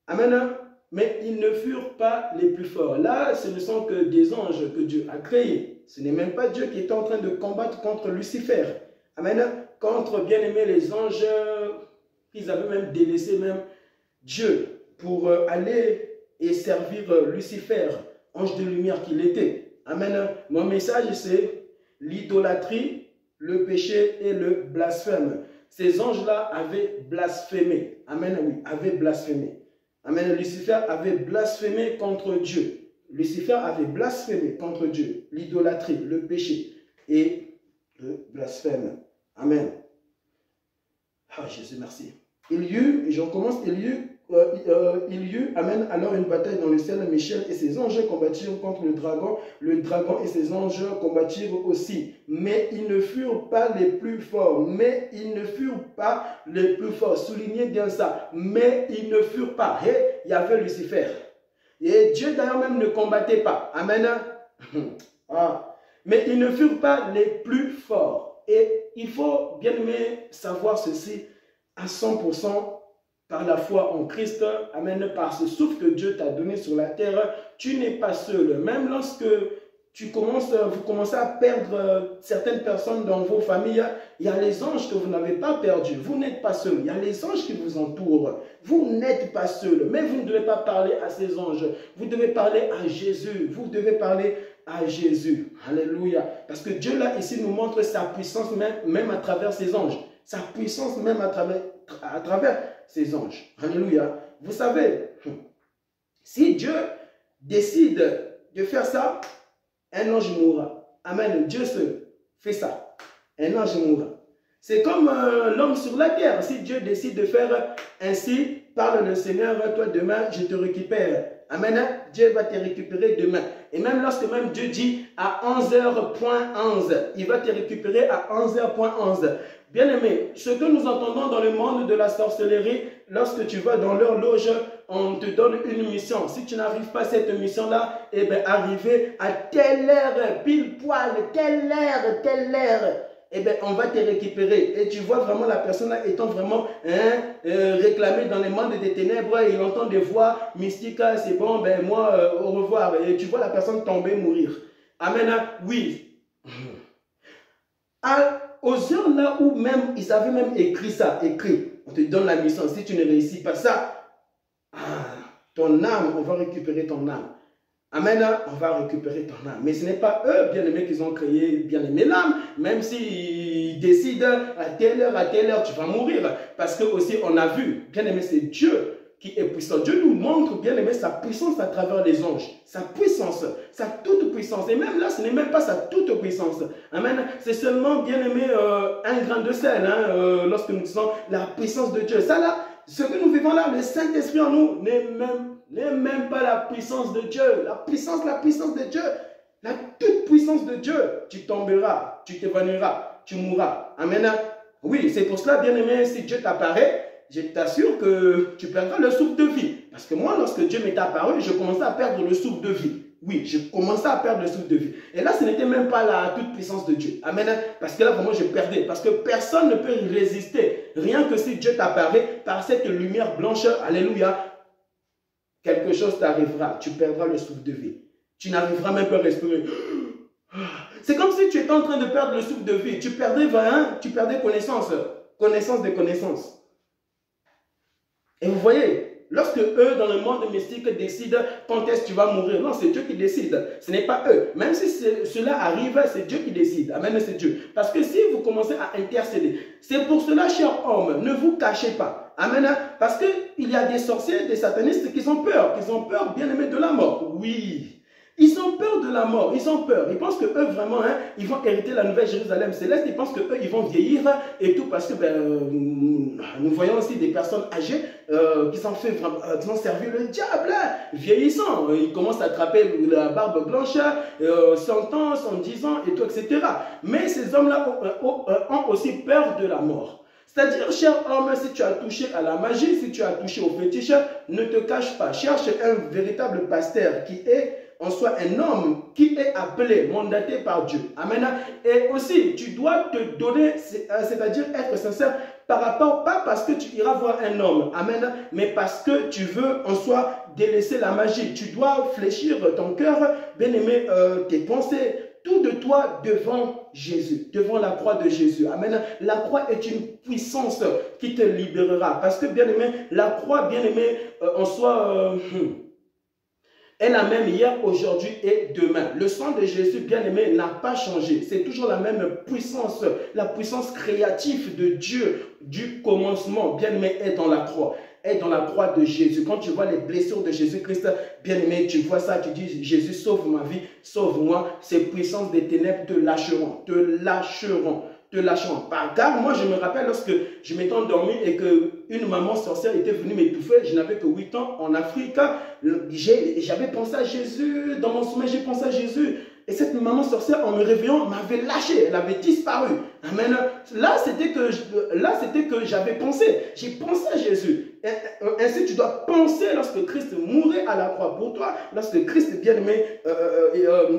Amen. Mais ils ne furent pas les plus forts. Là, ce ne sont que des anges que Dieu a créés. Ce n'est même pas Dieu qui est en train de combattre contre Lucifer. Amen. Contre, bien aimé, les anges, ils avaient même délaissé même Dieu pour aller et servir Lucifer, ange de lumière qu'il était. Amen. Mon message, c'est l'idolâtrie, le péché et le blasphème. Ces anges-là avaient blasphémé. Amen, oui, avaient blasphémé. Amen. Lucifer avait blasphémé contre Dieu. Lucifer avait blasphémé contre Dieu. L'idolâtrie, le péché et le blasphème. Amen. Ah, Jésus, merci. Il y eut, et j'en commence, il y eut il y eut, amen, alors une bataille dans le ciel. Michel et ses anges combattirent contre le dragon. Le dragon et ses anges combattirent aussi. Mais ils ne furent pas les plus forts. Mais ils ne furent pas les plus forts. Soulignez bien ça. Mais ils ne furent pas. Et il y avait Lucifer. Et Dieu d'ailleurs même ne combattait pas. Amen. Ah. Mais ils ne furent pas les plus forts. Et il faut bien aimer savoir ceci à 100%. Par la foi en Christ, amen, par ce souffle que Dieu t'a donné sur la terre, tu n'es pas seul. Même lorsque vous commencez à perdre certaines personnes dans vos familles, il y a les anges que vous n'avez pas perdus. Vous n'êtes pas seul. Il y a les anges qui vous entourent. Vous n'êtes pas seul. Mais vous ne devez pas parler à ces anges. Vous devez parler à Jésus. Vous devez parler à Jésus. Alléluia. Parce que Dieu là ici nous montre sa puissance même à travers ses anges. Sa puissance même à travers ses anges. Alléluia. Vous savez, si Dieu décide de faire ça, un ange mourra. Amen. Dieu se fait ça. Un ange mourra. C'est comme l'homme sur la terre. Si Dieu décide de faire ainsi, parle le Seigneur, toi demain, je te récupère. Amen. Dieu va te récupérer demain. Et même lorsque même Dieu dit à 11h.11, il va te récupérer à 11h.11. Bien-aimé, ce que nous entendons dans le monde de la sorcellerie, lorsque tu vas dans leur loge, on te donne une mission. Si tu n'arrives pas à cette mission-là, eh bien, arriver à telle heure, pile poil, telle heure, eh bien, on va te récupérer. Et tu vois vraiment la personne là étant vraiment réclamée dans les mondes des ténèbres. Il entend des voix mystiques, c'est bon, ben moi, au revoir. Et tu vois la personne tomber, mourir. Amen. Oui. Aux heures là où même, ils avaient même écrit ça, on te donne la mission. Si tu ne réussis pas ça, ton âme, on va récupérer ton âme. Amen, on va récupérer ton âme. Mais ce n'est pas eux, bien-aimés, qui ont créé, bien-aimé, l'âme. Même s'ils décident à telle heure, tu vas mourir. Parce que aussi, on a vu, bien-aimé, c'est Dieu qui est puissant. Dieu nous montre, bien aimé, sa puissance à travers les anges. Sa puissance, sa toute puissance. Et même là, ce n'est même pas sa toute puissance. Amen. C'est seulement, bien aimé, un grain de sel. Hein, lorsque nous disons la puissance de Dieu. Ça là, ce que nous vivons là, le Saint-Esprit en nous, n'est même pas la puissance de Dieu. La puissance de Dieu. La toute puissance de Dieu. Tu tomberas, tu t'évanouiras, tu mourras. Amen. Oui, c'est pour cela, bien aimé, si Dieu t'apparaît, je t'assure que tu perdras le souffle de vie. Parce que moi, lorsque Dieu m'est apparu, je commençais à perdre le souffle de vie. Oui, je commençais à perdre le souffle de vie. Et là, ce n'était même pas la toute puissance de Dieu. Amen. Parce que là, vraiment, je perdais. Parce que personne ne peut résister. Rien que si Dieu t'apparaît par cette lumière blanche, alléluia, quelque chose t'arrivera. Tu perdras le souffle de vie. Tu n'arriveras même pas à respirer. C'est comme si tu étais en train de perdre le souffle de vie. Tu perdais connaissance. Connaissance de connaissance. Et vous voyez, lorsque eux, dans le monde mystique, décident quand est-ce que tu vas mourir, non, c'est Dieu qui décide. Ce n'est pas eux. Même si cela arrive, c'est Dieu qui décide. Amen, c'est Dieu. Parce que si vous commencez à intercéder, c'est pour cela, chers hommes, ne vous cachez pas. Amen. Parce qu'il y a des sorciers, des satanistes qui ont peur bien aimé de la mort. Oui. Ils ont peur de la mort, ils ont peur. Ils pensent que eux vraiment, ils vont hériter la nouvelle Jérusalem céleste. Ils pensent que eux, ils vont vieillir et tout parce que nous voyons aussi des personnes âgées qui ont servi le diable, vieillissant. Ils commencent à attraper la barbe blanche, 100 ans, 110 ans et tout, etc. Mais ces hommes-là ont aussi peur de la mort. C'est-à-dire, cher homme, si tu as touché à la magie, si tu as touché au fétiche, ne te cache pas. Cherche un véritable pasteur qui est en soi un homme qui est appelé, mandaté par Dieu. Amen. Et aussi, tu dois te donner, c'est-à-dire être sincère par rapport, pas parce que tu iras voir un homme, amen, mais parce que tu veux en soi délaisser la magie. Tu dois fléchir ton cœur, bien aimer tes pensées, tout de toi devant Jésus, devant la croix de Jésus. Amen. La croix est une puissance qui te libérera. Parce que, bien aimé, la croix, bien aimé, en soi, est la même hier, aujourd'hui et demain. Le sang de Jésus, bien aimé, n'a pas changé. C'est toujours la même puissance, la puissance créative de Dieu du commencement, bien aimé, est dans la croix. Est dans la croix de Jésus. Quand tu vois les blessures de Jésus-Christ, bien aimé, tu vois ça, tu dis, Jésus, sauve ma vie, sauve-moi. Ces puissances des ténèbres te lâcheront, te lâcheront. te lâcheront. Car moi, je me rappelle lorsque je m'étais endormi et qu'une maman sorcière était venue m'étouffer, je n'avais que 8 ans en Afrique, j'avais pensé à Jésus, dans mon sommeil, j'ai pensé à Jésus. Et cette maman sorcière, en me réveillant, m'avait lâché, elle avait disparu. Amen. Là, c'était que j'avais pensé. J'ai pensé à Jésus. Ainsi, tu dois penser lorsque Christ mourait à la croix pour toi, lorsque Christ bien-aimé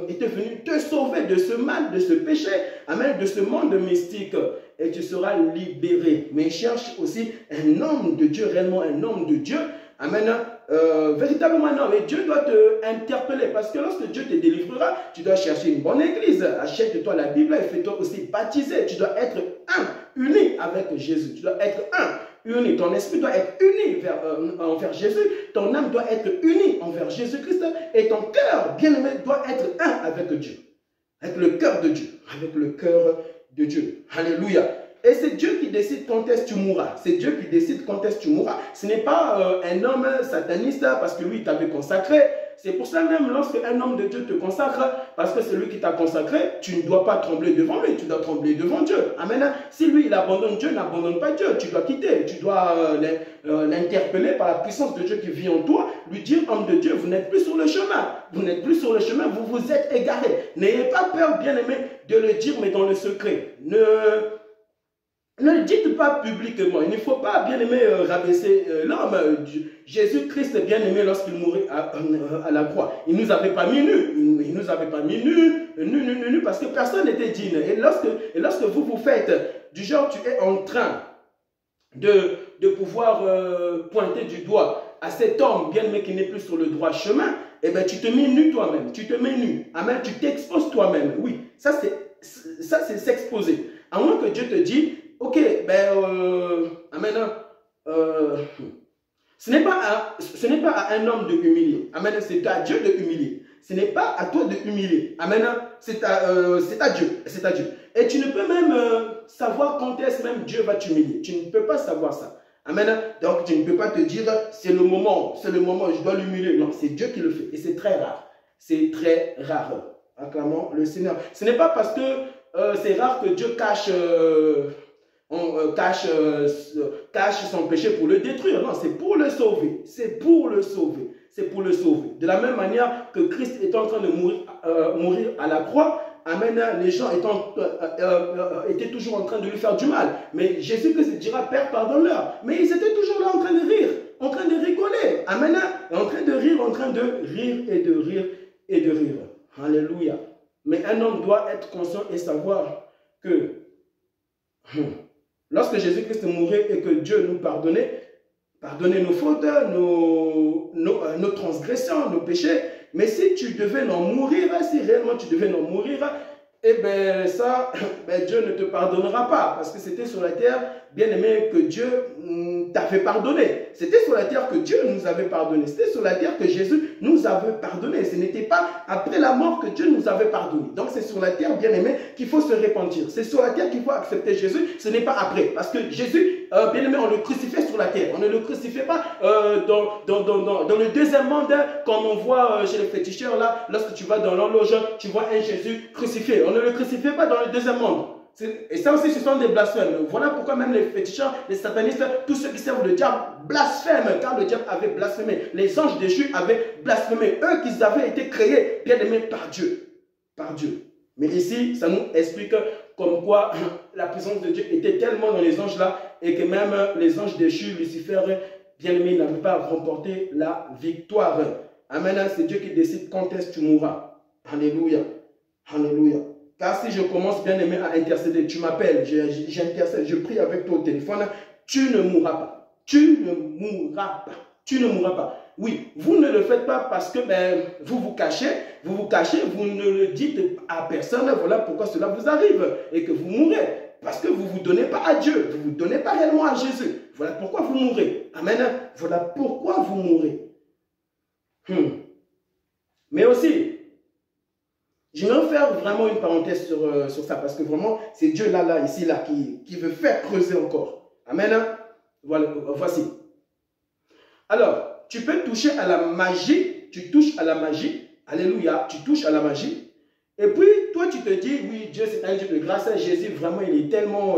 était venu te sauver de ce mal, de ce péché, amen, de ce monde mystique. Et tu seras libéré. Mais cherche aussi un homme de Dieu, réellement un homme de Dieu. Amen. Véritablement, non, et Dieu doit te interpeller parce que lorsque Dieu te délivrera, tu dois chercher une bonne église. Achète-toi la Bible et fais-toi aussi baptiser. Tu dois être un, uni avec Jésus. Tu dois être un, uni. Ton esprit doit être uni envers Jésus. Ton âme doit être unie envers Jésus-Christ. Et ton cœur, bien-aimé, doit être un avec Dieu. Avec le cœur de Dieu. Avec le cœur de Dieu. Alléluia. Et c'est Dieu qui décide quand est-ce que tu mourras. C'est Dieu qui décide quand est-ce que tu mourras. Ce n'est pas un homme sataniste parce que lui, il t'avait consacré. C'est pour ça même, lorsque un homme de Dieu te consacre, parce que c'est lui qui t'a consacré, tu ne dois pas trembler devant lui, tu dois trembler devant Dieu. Amen. Si lui, il abandonne Dieu, n'abandonne pas Dieu. Tu dois quitter, tu dois l'interpeller par la puissance de Dieu qui vit en toi, lui dire, homme de Dieu, vous n'êtes plus sur le chemin. Vous n'êtes plus sur le chemin, vous vous êtes égaré. N'ayez pas peur, bien-aimé, de le dire, mais dans le secret. Ne le dites pas publiquement. Il ne faut pas, bien-aimé, rabaisser l'homme. Jésus-Christ, bien-aimé, lorsqu'il mourait à la croix, il ne nous avait pas mis nus. Il ne nous avait pas mis nus, parce que personne n'était digne. Et lorsque vous faites, du genre, tu es en train de pouvoir pointer du doigt à cet homme, bien-aimé, qui n'est plus sur le droit chemin, eh bien, tu te mets nu toi-même. Tu te mets nu. Amen. Tu t'exposes toi-même. Oui, ça, c'est s'exposer. À moins que Dieu te dise, ok, amen. Ce n'est pas à un homme de humilier. Amen. C'est à Dieu de humilier. Ce n'est pas à toi de humilier. Amen. C'est à Dieu. C'est à Dieu. Et tu ne peux même savoir quand est-ce même Dieu va t'humilier. Tu ne peux pas savoir ça. Amen. Donc tu ne peux pas te dire, c'est le moment, je dois l'humilier. Non, c'est Dieu qui le fait. Et c'est très rare. C'est très rare. Acclamons le Seigneur. Ce n'est pas parce que c'est rare que Dieu cache son péché pour le détruire. Non, c'est pour le sauver. C'est pour le sauver. C'est pour le sauver. De la même manière que Christ est en train de mourir à la croix, amen, les gens étaient toujours en train de lui faire du mal. Mais Jésus-Christ dira, Père, pardonne-leur. Mais ils étaient toujours là en train de rire, en train de rigoler. Amen, en train de rire et de rire et de rire. Alléluia. Mais un homme doit être conscient et savoir que lorsque Jésus-Christ mourait et que Dieu nous pardonnait nos fautes, nos transgressions, nos péchés, mais si tu devais en mourir, si réellement tu devais en mourir, eh bien ça, Dieu ne te pardonnera pas, parce que c'était sur la terre, bien aimé, que Dieu t'avait pardonné. C'était sur la terre que Dieu nous avait pardonné. C'était sur la terre que Jésus nous avait pardonné. Ce n'était pas après la mort que Dieu nous avait pardonné. Donc c'est sur la terre, bien aimé, qu'il faut se repentir. C'est sur la terre qu'il faut accepter Jésus. Ce n'est pas après. Parce que Jésus, bien aimé, on le crucifiait sur la terre. On ne le crucifiait pas dans le deuxième monde, comme on voit chez les féticheurs là. Lorsque tu vas dans l'horloge, tu vois un Jésus crucifié. On ne le crucifiait pas dans le deuxième monde. Et ça aussi, ce sont des blasphèmes. Voilà pourquoi même les féticheurs, les satanistes, tous ceux qui servent le diable blasphèment, car le diable avait blasphémé. Les anges déchus avaient blasphémé. Eux qui avaient été créés, bien aimés par Dieu. Par Dieu. Mais ici, ça nous explique comme quoi la présence de Dieu était tellement dans les anges là, et que même les anges déchus, Lucifer, bien aimé, n'avaient pas remporté la victoire. Amen. C'est Dieu qui décide quand est-ce que tu mourras. Alléluia. Alléluia. Car si je commence, bien aimé, à intercéder, tu m'appelles, j'intercède, je prie avec toi au téléphone, tu ne mourras pas. Tu ne mourras pas. Tu ne mourras pas. Oui, vous ne le faites pas parce que vous vous cachez, vous ne le dites à personne, voilà pourquoi cela vous arrive et que vous mourrez. Parce que vous ne vous donnez pas à Dieu, vous ne vous donnez pas réellement à Jésus. Voilà pourquoi vous mourrez. Amen. Voilà pourquoi vous mourrez. Mais aussi, je vais faire vraiment une parenthèse sur ça parce que vraiment, c'est Dieu ici, qui veut faire creuser encore. Amen. Voilà, voici. Alors, tu peux toucher à la magie, tu touches à la magie. Alléluia, tu touches à la magie. Et puis, toi, tu te dis, oui, Dieu, c'est un Dieu de grâce. Jésus, vraiment, il est tellement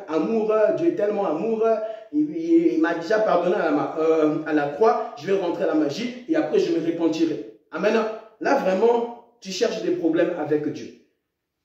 amoureux. Dieu est tellement amoureux. Il m'a déjà pardonné à la croix. Je vais rentrer à la magie et après, je me repentirai. Amen. Là, vraiment, tu cherches des problèmes avec Dieu.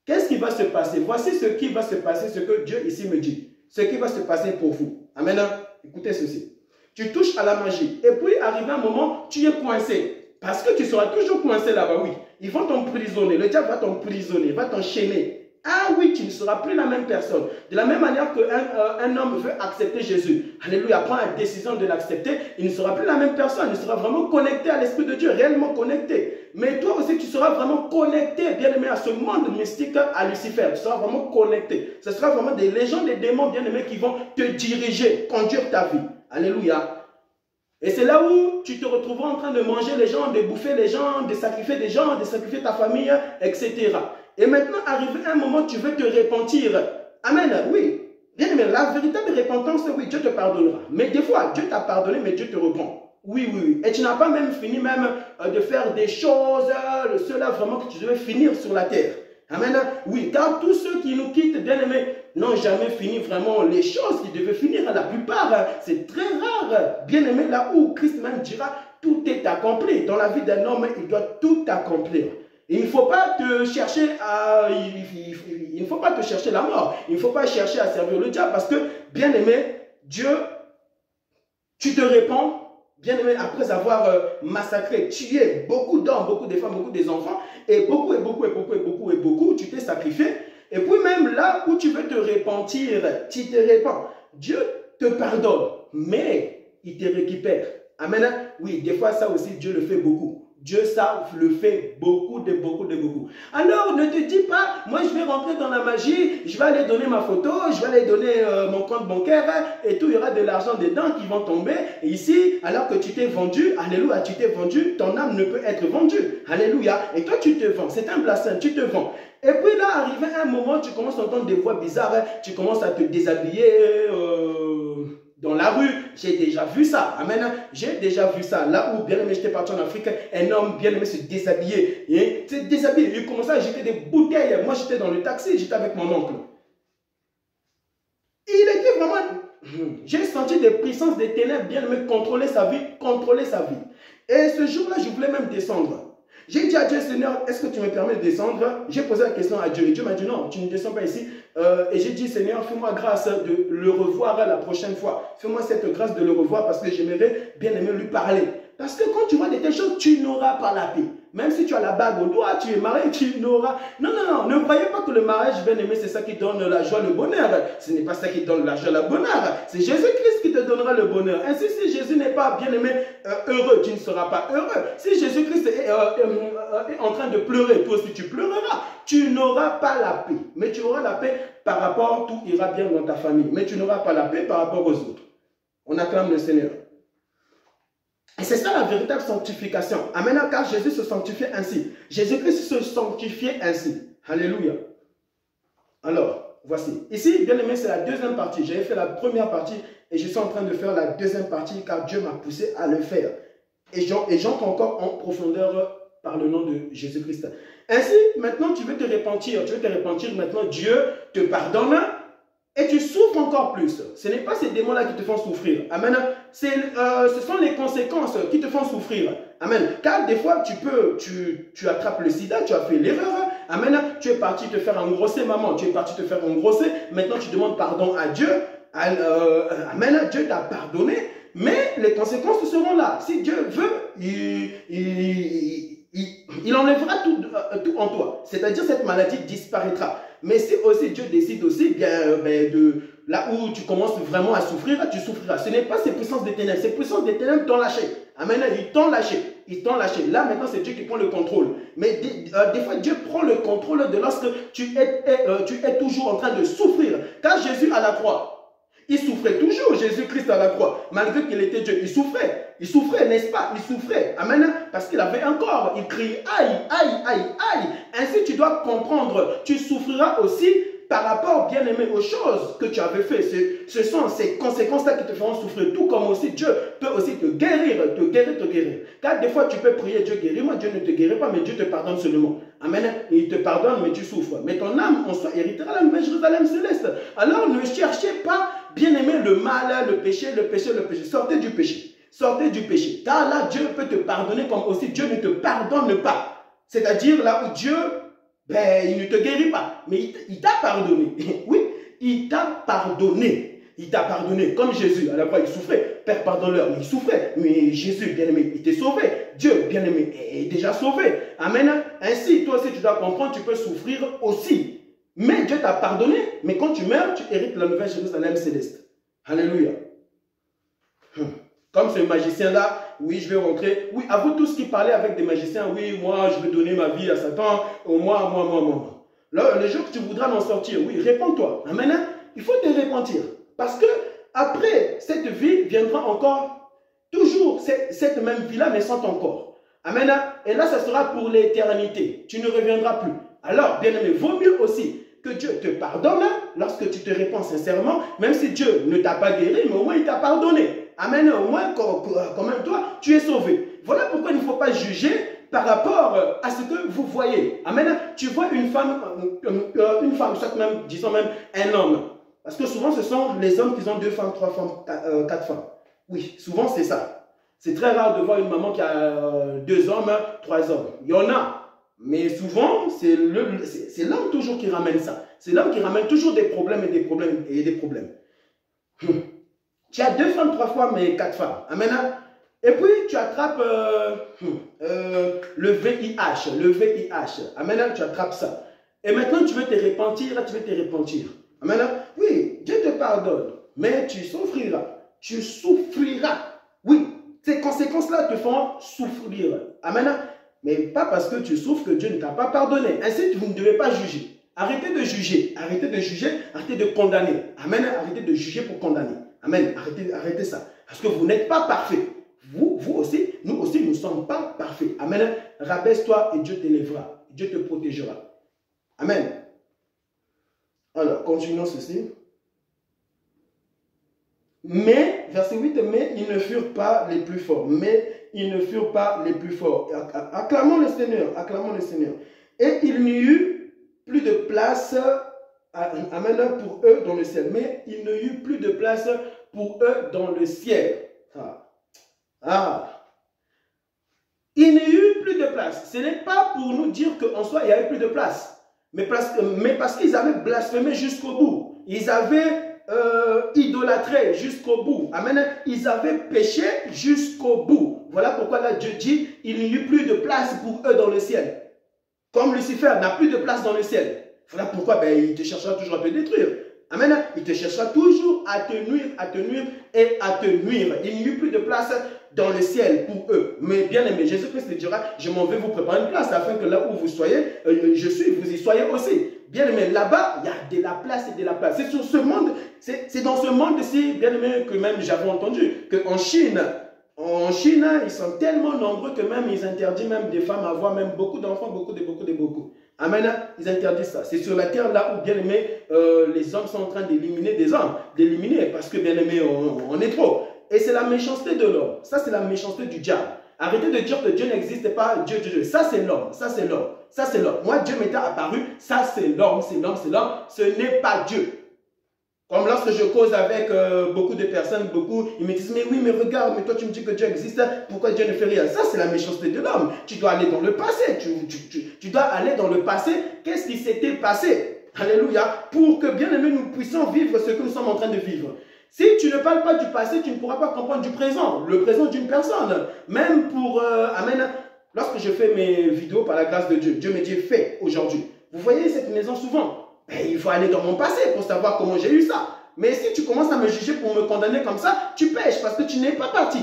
Qu'est-ce qui va se passer? Voici ce qui va se passer, ce que Dieu ici me dit. Ce qui va se passer pour vous. Amen. Écoutez ceci. Tu touches à la magie. Et puis, arrivé un moment, tu es coincé. Parce que tu seras toujours coincé là-bas, oui. Ils vont t'emprisonner. Le diable va t'emprisonner, va t'enchaîner. Ah oui, tu ne seras plus la même personne. De la même manière qu'un homme veut accepter Jésus. Alléluia, prend la décision de l'accepter. Il ne sera plus la même personne. Il sera vraiment connecté à l'Esprit de Dieu, réellement connecté. Mais toi aussi, tu seras vraiment connecté, bien aimé, à ce monde mystique, à Lucifer. Tu seras vraiment connecté. Ce sera vraiment des légions, des démons, bien aimés, qui vont te diriger, conduire ta vie. Alléluia. Et c'est là où tu te retrouveras en train de manger les gens, de bouffer les gens, de sacrifier des gens, de sacrifier ta famille, etc. Et maintenant, arrivé un moment, tu veux te repentir. Amen, oui. Bien aimé, la véritable repentance, oui, Dieu te pardonnera. Mais des fois, Dieu t'a pardonné, mais Dieu te reprend. Oui, oui, oui. Et tu n'as pas même fini même de faire des choses, ceux-là vraiment que tu devais finir sur la terre. Amen. Oui, car tous ceux qui nous quittent, bien aimés, n'ont jamais fini vraiment les choses qui devaient finir. La plupart, c'est très rare. Bien aimé, là où Christ même dira, tout est accompli. Dans la vie d'un homme, il doit tout accomplir. Il ne faut pas te chercher il ne faut pas te chercher la mort. Il ne faut pas chercher à servir le diable parce que, bien aimé, Dieu, tu te répands. Bien aimé, après avoir massacré, tué beaucoup d'hommes, beaucoup de femmes, beaucoup d'enfants, et beaucoup, tu t'es sacrifié. Et puis même là où tu veux te repentir, tu te repens. Dieu te pardonne, mais il te récupère. Amen. Oui, des fois ça aussi, Dieu le fait beaucoup. Dieu, ça, le fait beaucoup. Alors, ne te dis pas, moi, je vais rentrer dans la magie, je vais aller donner ma photo, je vais aller donner mon compte bancaire, et tout, il y aura de l'argent dedans qui vont tomber. Et ici, alors que tu t'es vendu, alléluia, tu t'es vendu, ton âme ne peut être vendue. Alléluia. Et toi, tu te vends. C'est un blasphème, tu te vends. Et puis là, arrivé un moment, tu commences à entendre des voix bizarres, tu commences à te déshabiller, dans la rue, j'ai déjà vu ça. Amen. J'ai déjà vu ça. Là où, bien aimé, j'étais parti en Afrique, un homme bien aimé se déshabiller. Et se déshabiller. Il commençait à jeter des bouteilles. Moi, j'étais dans le taxi, j'étais avec mon oncle. Il était vraiment... J'ai senti des puissances des ténèbres bien aimé contrôler sa vie, Et ce jour-là, je voulais même descendre. J'ai dit à Dieu, Seigneur, est-ce que tu me permets de descendre? J'ai posé la question à Dieu. Et Dieu m'a dit, non, tu ne descends pas ici. Et j'ai dit, Seigneur, fais-moi grâce de le revoir la prochaine fois. Fais-moi cette grâce de le revoir parce que j'aimerais bien aimer lui parler. Parce que quand tu vois de telles choses, tu n'auras pas la paix. Même si tu as la bague au doigt, tu es marié, tu n'auras... Non, non, non, ne croyez pas que le mariage, bien aimé, c'est ça qui donne la joie, le bonheur. Ce n'est pas ça qui donne la joie, le bonheur. C'est Jésus-Christ qui te donnera le bonheur. Ainsi, si Jésus n'est pas, bien aimé, heureux, tu ne seras pas heureux. Si Jésus-Christ est en train de pleurer, toi aussi tu pleureras. Tu n'auras pas la paix. Mais tu auras la paix par rapport, tout ira bien dans ta famille. Mais tu n'auras pas la paix par rapport aux autres. On acclame le Seigneur. Et c'est ça la véritable sanctification. Amen, car Jésus se sanctifiait ainsi. Jésus-Christ se sanctifiait ainsi. Alléluia. Alors, voici. Ici, bien aimé, c'est la deuxième partie. J'avais fait la première partie et je suis en train de faire la deuxième partie car Dieu m'a poussé à le faire. Et j'entre encore en profondeur par le nom de Jésus-Christ. Ainsi, maintenant, tu veux te repentir. Maintenant, Dieu te pardonne. Et tu souffres encore plus. Ce n'est pas ces démons-là qui te font souffrir. Amen. Ce sont les conséquences qui te font souffrir. Amen. Car des fois, tu attrapes le sida, tu as fait l'erreur. Amen. Tu es parti te faire engrosser, maman. Tu es parti te faire engrosser. Maintenant, tu demandes pardon à Dieu. Amen. Dieu t'a pardonné. Mais les conséquences seront là. Si Dieu veut, il enlèvera tout en toi. C'est-à-dire cette maladie disparaîtra. Mais si aussi Dieu décide aussi bien, là où tu commences vraiment à souffrir, tu souffriras. Ce n'est pas ces puissances des ténèbres. Ces puissances des ténèbres t'ont lâché. Amen. Ils t'ont lâché. Là, maintenant, c'est Dieu qui prend le contrôle. Mais des fois, Dieu prend le contrôle de lorsque tu es toujours en train de souffrir. Car Jésus à la croix, il souffrait toujours, Jésus-Christ à la croix. Malgré qu'il était Dieu, il souffrait. Il souffrait, n'est-ce pas? Il souffrait. Amen. Parce qu'il avait un corps. Il criait aïe, aïe, aïe, aïe. Ainsi, tu dois comprendre. Tu souffriras aussi par rapport, bien aimé, aux choses que tu avais fait. Ce sont ces conséquences-là qui te feront souffrir. Tout comme aussi Dieu peut aussi te guérir, te guérir, te guérir. Car des fois, tu peux prier, Dieu guérit. Moi, Dieu ne te guérit pas, mais Dieu te pardonne seulement. Amen. Il te pardonne, mais tu souffres. Mais ton âme, en soi, héritera la nouvelle Jérusalem céleste. Alors, ne cherchez pas, bien aimé, le mal, le péché, le péché, le péché. Sortez du péché. Sortez du péché. Car là, Dieu peut te pardonner comme aussi Dieu ne te pardonne pas. C'est-à-dire là où Dieu, ben, il ne te guérit pas. Mais il t'a pardonné. Oui, il t'a pardonné. Il t'a pardonné. Comme Jésus, à la fois il souffrait. Père, pardonne-leur. Mais il souffrait. Mais Jésus, bien-aimé, il t'est sauvé. Dieu, bien-aimé, est déjà sauvé. Amen. Ainsi, toi aussi, tu dois comprendre, tu peux souffrir aussi. Mais Dieu t'a pardonné. Mais quand tu meurs, tu hérites la nouvelle Jérusalem céleste. Alléluia. Comme ce magicien-là, oui, je vais rentrer. Oui, à vous tous qui parlez avec des magiciens, oui, moi, je vais donner ma vie à Satan. Moi. Là, le jour que tu voudras m'en sortir, oui, réponds-toi. Amen. Il faut te repentir. Parce que après cette vie viendra encore toujours cette même vie-là, mais sans ton corps. Amen. Et là, ça sera pour l'éternité. Tu ne reviendras plus. Alors, bien aimé, vaut mieux aussi que Dieu te pardonne lorsque tu te répands sincèrement, même si Dieu ne t'a pas guéri, mais au moins il t'a pardonné. Amen. Au moins, quand même, toi, tu es sauvé. Voilà pourquoi il ne faut pas juger par rapport à ce que vous voyez. Amen. Tu vois une femme, soit même, disons même un homme. Parce que souvent, ce sont les hommes qui ont 2 femmes, 3 femmes, 4 femmes. Oui, souvent, c'est ça. C'est très rare de voir une maman qui a 2 hommes, 3 hommes. Il y en a. Mais souvent, c'est l'homme toujours qui ramène ça. C'est l'homme qui ramène toujours des problèmes et des problèmes et des problèmes. Tu as 2 femmes, 3 femmes et 4 femmes. Amen. Et puis, tu attrapes le VIH. Le VIH. Amen. Tu attrapes ça. Et maintenant, tu veux te repentir. Amen. Oui, Dieu te pardonne. Mais tu souffriras. Tu souffriras. Oui, ces conséquences-là te feront souffrir. Amen. Mais pas parce que tu souffres que Dieu ne t'a pas pardonné. Ainsi, vous ne devez pas juger. Arrêtez de juger. Arrêtez de juger. Arrêtez de condamner. Amen. Arrêtez de juger pour condamner. Amen. Arrêtez ça. Parce que vous n'êtes pas parfait. Vous aussi, nous aussi, nous ne sommes pas parfaits. Amen. Rabaisse-toi et Dieu t'élèvera. Dieu te protégera. Amen. Alors, continuons ceci. Mais, verset 8, mais ils ne furent pas les plus forts. Mais ils ne furent pas les plus forts. Acclamons le Seigneur. Acclamons le Seigneur. Et il n'y eut plus de place amen, pour eux dans le ciel. Mais il n'y eut plus de place pour eux dans le ciel. Il n'y eut plus de place. Ce n'est pas pour nous dire qu'en soi, il n'y avait plus de place. Mais parce qu'ils avaient blasphémé jusqu'au bout. Ils avaient idolâtré jusqu'au bout. Amen. Ils avaient péché jusqu'au bout. Voilà pourquoi là Dieu dit, il n'y eut plus de place pour eux dans le ciel. Comme Lucifer n'a plus de place dans le ciel. Voilà pourquoi il te cherchera toujours à te détruire. Amen. Il te cherchera toujours à te nuire, et à te nuire. Il n'y eut plus de place dans le ciel pour eux. Mais bien aimé, Jésus-Christ te dira, je m'en vais vous préparer une place afin que là où vous soyez, je suis, vous y soyez aussi. Bien aimé, là-bas, il y a de la place et de la place. C'est sur ce monde, c'est dans ce monde-ci, bien aimé, que même j'avais entendu qu'en Chine, ils sont tellement nombreux que même ils interdisent même des femmes à avoir même beaucoup d'enfants, beaucoup. Amen. Ils interdisent ça. C'est sur la terre là où, bien aimé, les hommes sont en train d'éliminer des hommes. D'éliminer parce que, bien aimé, on est trop. Et c'est la méchanceté de l'homme. Ça, c'est la méchanceté du diable. Arrêtez de dire que Dieu n'existe pas. Dieu. Ça, c'est l'homme. Moi, Dieu m'était apparu. Ça, c'est l'homme. Ce n'est pas Dieu. Comme lorsque je cause avec beaucoup de personnes, ils me disent, mais oui, mais regarde, mais toi tu me dis que Dieu existe, pourquoi Dieu ne fait rien? Ça, c'est la méchanceté de l'homme. Tu dois aller dans le passé. Tu dois aller dans le passé. Qu'est-ce qui s'était passé? Alléluia. Pour que, bien aimé, nous puissions vivre ce que nous sommes en train de vivre. Si tu ne parles pas du passé, tu ne pourras pas comprendre du présent, le présent d'une personne. Même pour, amen, lorsque je fais mes vidéos par la grâce de Dieu, Dieu me dit, fais aujourd'hui. Vous voyez cette maison souvent. Il faut aller dans mon passé pour savoir comment j'ai eu ça. Mais si tu commences à me juger pour me condamner comme ça, tu pèches parce que tu n'es pas parti.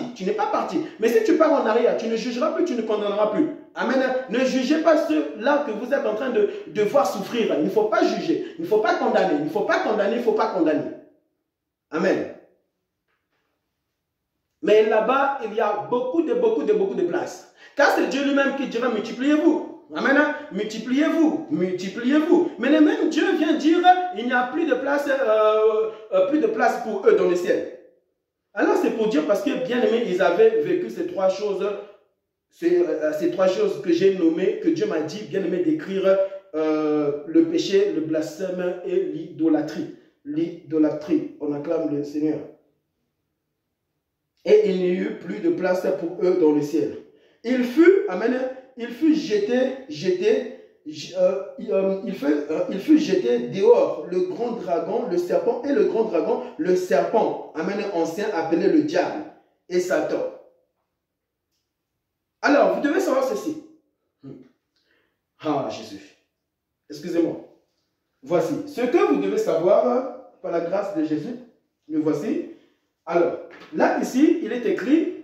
Mais si tu pars en arrière, tu ne jugeras plus, tu ne condamneras plus. Amen. Ne jugez pas ceux-là que vous êtes en train de voir souffrir. Il ne faut pas juger. Il ne faut pas condamner. Il ne faut pas condamner. Amen. Mais là-bas, il y a beaucoup de places. Car c'est Dieu lui-même qui dira multipliez-vous. Amen. Multipliez-vous, multipliez-vous. Mais le même Dieu vient dire, il n'y a plus de place pour eux dans le ciel. Alors c'est pour dire, parce que bien aimé, ils avaient vécu ces trois choses que j'ai nommées, que Dieu m'a dit, bien aimé, d'écrire le péché, le blasphème et l'idolâtrie. L'idolâtrie, on acclame le Seigneur. Et il n'y eut plus de place pour eux dans le ciel. Il fut, amen, il fut jeté dehors le grand dragon, le serpent, et le grand dragon, le serpent, amen, ancien, appelé le diable et Satan. Alors, vous devez savoir ceci. Ah, Jésus. Excusez-moi. Voici. Ce que vous devez savoir, par la grâce de Jésus, le voici. Alors, là, ici, il est écrit,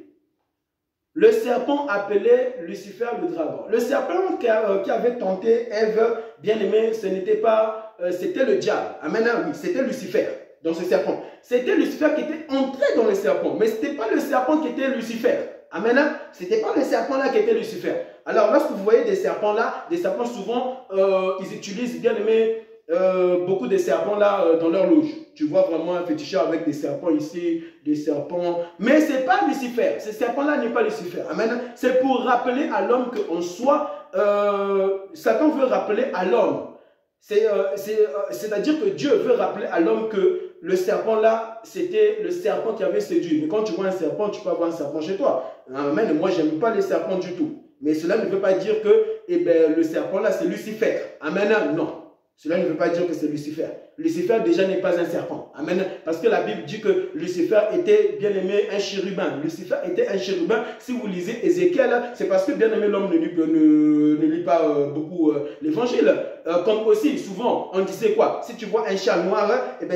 le serpent appelé Lucifer le dragon. Le serpent qui avait tenté Ève, bien aimé, ce n'était pas, c'était le diable. Amen, oui, c'était Lucifer dans ce serpent. C'était Lucifer qui était entré dans le serpent, mais ce n'était pas le serpent qui était Lucifer. Amen, ce n'était pas le serpent là qui était Lucifer. Alors, lorsque vous voyez des serpents là, des serpents souvent, ils utilisent, bien aimé, beaucoup de serpents là dans leur loge. Tu vois vraiment un féticheur avec des serpents ici, des serpents. Mais ce n'est pas Lucifer. Ce serpent-là n'est pas Lucifer. Amen. C'est pour rappeler à l'homme qu'en soi, Satan veut rappeler à l'homme. C'est-à-dire que Dieu veut rappeler à l'homme que le serpent-là, c'était le serpent qui avait séduit. Mais quand tu vois un serpent, tu peux avoir un serpent chez toi. Amen. Moi, je n'aime pas les serpents du tout. Mais cela ne veut pas dire que le serpent-là, c'est Lucifer. Amen. Non. Cela ne veut pas dire que c'est Lucifer. Lucifer déjà n'est pas un serpent. Amen. Parce que la Bible dit que Lucifer était bien aimé un chérubin. Lucifer était un chérubin. Si vous lisez Ézéchiel, c'est parce que bien aimé l'homme ne lit pas beaucoup l'évangile. Comme aussi, souvent, on disait quoi? Si tu vois un chat noir,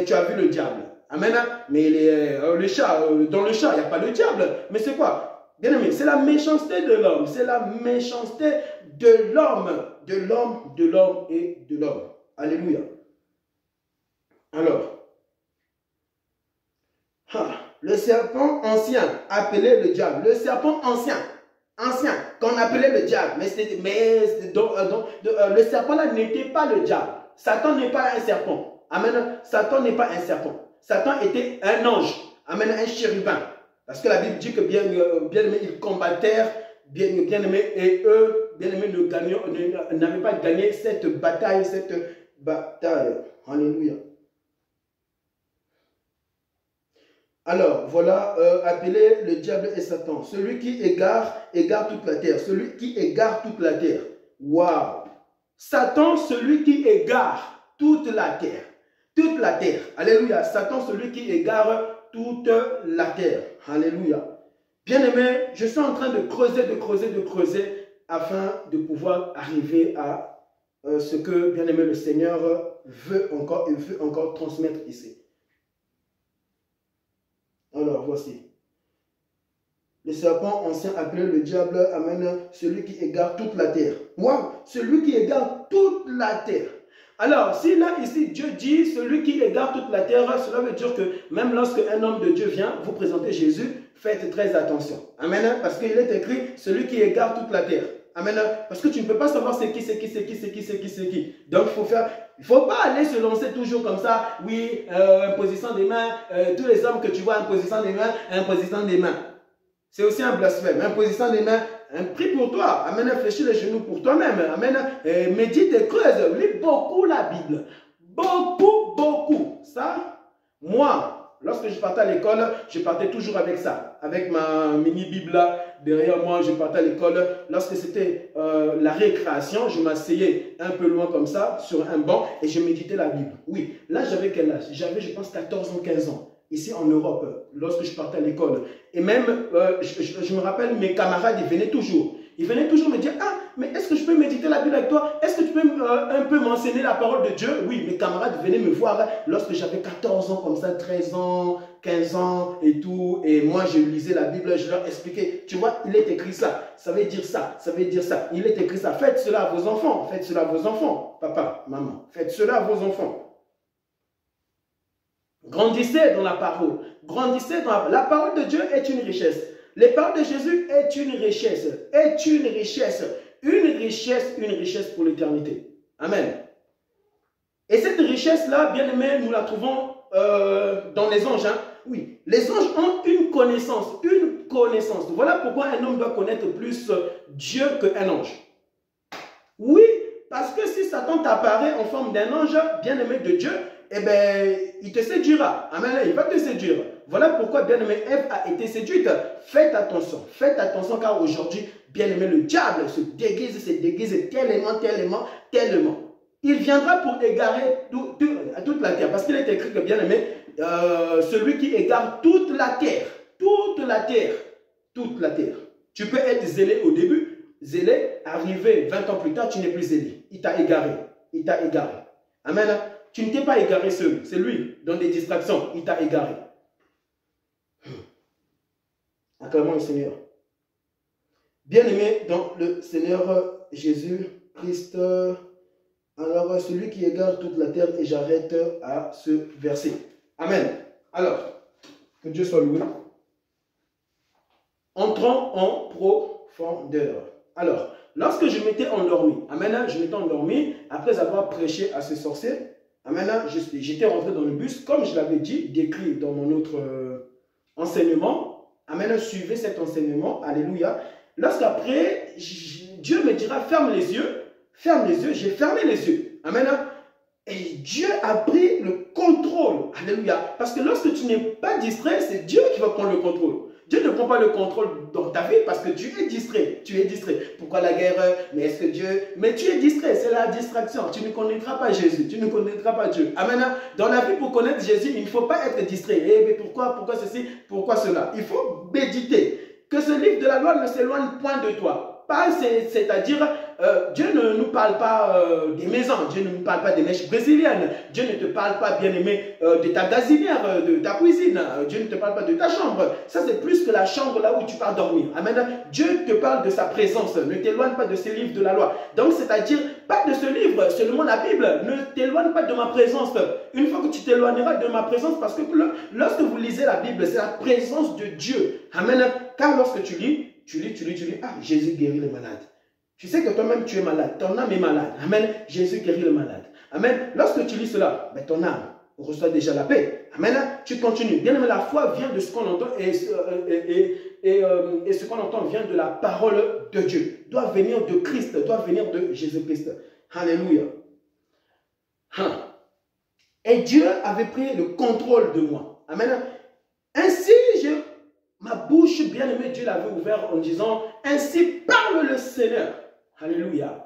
tu as vu le diable. Amen. Mais le chat, dans le chat, il n'y a pas le diable. Mais c'est quoi? Bien aimé, c'est la méchanceté de l'homme. C'est la méchanceté de l'homme. De l'homme et de l'homme. Alléluia. Alors, le serpent ancien, appelé le diable. Le serpent ancien, qu'on appelait le diable. Le serpent là n'était pas le diable. Satan n'est pas un serpent. Amen. Satan n'est pas un serpent. Satan était un ange. Amen. Un chérubin. Parce que la Bible dit que bien aimé, ils combattèrent, bien aimé, et eux, bien aimé, n'avaient pas gagné cette bataille, Alléluia. Alors, voilà, appelé le diable et Satan. Celui qui égare toute la terre. Celui qui égare toute la terre. Waouh! Satan, celui qui égare toute la terre. Toute la terre. Alléluia. Satan, celui qui égare toute la terre. Alléluia. Bien aimé, je suis en train de creuser afin de pouvoir arriver à ce que, bien aimé, le Seigneur veut encore transmettre ici. Alors, voici. Le serpent ancien appelé le diable, amen, celui qui égare toute la terre. Waouh, celui qui égare toute la terre. Alors, si là, ici, Dieu dit, celui qui égare toute la terre, cela veut dire que même lorsque un homme de Dieu vient vous présenter Jésus, faites très attention. Amen, parce qu'il est écrit, celui qui égare toute la terre. Amen. Parce que tu ne peux pas savoir c'est qui. Donc, il ne faut pas aller se lancer toujours comme ça. Oui, imposition des mains. Tous les hommes que tu vois, imposition des mains. C'est aussi un blasphème. Imposition des mains. Prie pour toi. Amen. Fléchis les genoux pour toi-même. Amen. Médite et creuse. Lis beaucoup la Bible. Beaucoup. Ça, moi, lorsque je partais à l'école, je partais toujours avec ça. Avec ma mini-bible là, derrière moi, je partais à l'école. Lorsque c'était la récréation, je m'asseyais un peu loin comme ça, sur un banc, et je méditais la Bible. Oui, là j'avais quel âge? J'avais, je pense, 14 ans, 15 ans. Ici en Europe, lorsque je partais à l'école. Et même, je me rappelle, mes camarades, ils venaient toujours. Ils venaient toujours me dire, ah, mais est-ce que je peux méditer la Bible avec toi? Est-ce que tu peux un peu m'enseigner la parole de Dieu? Oui, mes camarades venaient me voir lorsque j'avais 14 ans, comme ça, 13 ans, 15 ans et tout. Et moi, je lisais la Bible, je leur expliquais. Tu vois, il est écrit ça, ça veut dire ça, ça veut dire ça. Il est écrit ça. Faites cela à vos enfants, faites cela à vos enfants. Papa, maman, faites cela à vos enfants. Grandissez dans la parole. Grandissez dans la parole de Dieu est une richesse. Les paroles de Jésus est une richesse. une richesse pour l'éternité. Amen. Et cette richesse-là, bien aimé, nous la trouvons dans les anges. Hein. Oui, les anges ont une connaissance, une connaissance. Voilà pourquoi un homme doit connaître plus Dieu qu'un ange. Oui, parce que si Satan t'apparaît en forme d'un ange, bien aimé de Dieu, eh bien, il te séduira. Amen, il va te séduire. Voilà pourquoi, bien aimé, Ève a été séduite. Faites attention, car aujourd'hui, bien aimé, le diable se déguise tellement. Il viendra pour égarer toute la terre. Parce qu'il est écrit que, bien aimé, celui qui égare toute la terre. Tu peux être zélé au début, zélé, arrivé 20 ans plus tard, tu n'es plus zélé. Il t'a égaré. Amen. Tu ne t'es pas égaré seul. C'est lui, dans des distractions, il t'a égaré. Acclamons le Seigneur. Bien-aimé dans le Seigneur Jésus-Christ. Alors, celui qui égare toute la terre, et j'arrête à ce verset. Amen. Alors, que Dieu soit loué. Entrons en profondeur. Alors, lorsque je m'étais endormi, amen, je m'étais endormi après avoir prêché à ce sorcier. Amen, j'étais rentré dans le bus, comme je l'avais dit, décrit dans mon autre enseignement. Amen, suivez cet enseignement. Alléluia. Lorsqu'après, Dieu me dira, ferme les yeux, j'ai fermé les yeux. Amen. Et Dieu a pris le contrôle. Alléluia. Parce que lorsque tu n'es pas distrait, c'est Dieu qui va prendre le contrôle. Dieu ne prend pas le contrôle dans ta vie parce que tu es distrait. Pourquoi la guerre? Mais est-ce que Dieu... Mais tu es distrait, c'est la distraction. Tu ne connaîtras pas Jésus, tu ne connaîtras pas Dieu. Amen. Dans la vie, pour connaître Jésus, il ne faut pas être distrait. Mais pourquoi ceci? Pourquoi cela? Il faut méditer. Que ce livre de la loi ne s'éloigne point de toi. C'est-à-dire, Dieu ne nous parle pas des maisons, Dieu ne nous parle pas des mèches brésiliennes, Dieu ne te parle pas, bien-aimé, de ta gazinière, de ta cuisine, Dieu ne te parle pas de ta chambre. Ça, c'est plus que la chambre là où tu pars dormir. Amen. Dieu te parle de sa présence, ne t'éloigne pas de ces livres de la loi. Donc, c'est-à-dire, pas de ce livre, seulement la Bible, ne t'éloigne pas de ma présence. Une fois que tu t'éloigneras de ma présence, parce que lorsque vous lisez la Bible, c'est la présence de Dieu. Amen. Car lorsque tu lis, ah, Jésus guérit les malades. Tu sais que toi-même tu es malade, ton âme est malade. Amen. Jésus guérit le malade. Amen. Lorsque tu lis cela, ben, ton âme reçoit déjà la paix. Amen. Tu continues. Bien aimé, la foi vient de ce qu'on entend et ce qu'on entend vient de la parole de Dieu. Doit venir de Christ, doit venir de Jésus-Christ. Alléluia. Et Dieu avait pris le contrôle de moi. Amen. Ainsi, ma bouche, bien-aimée, Dieu l'avait ouverte en disant, ainsi parle le Seigneur. Alléluia.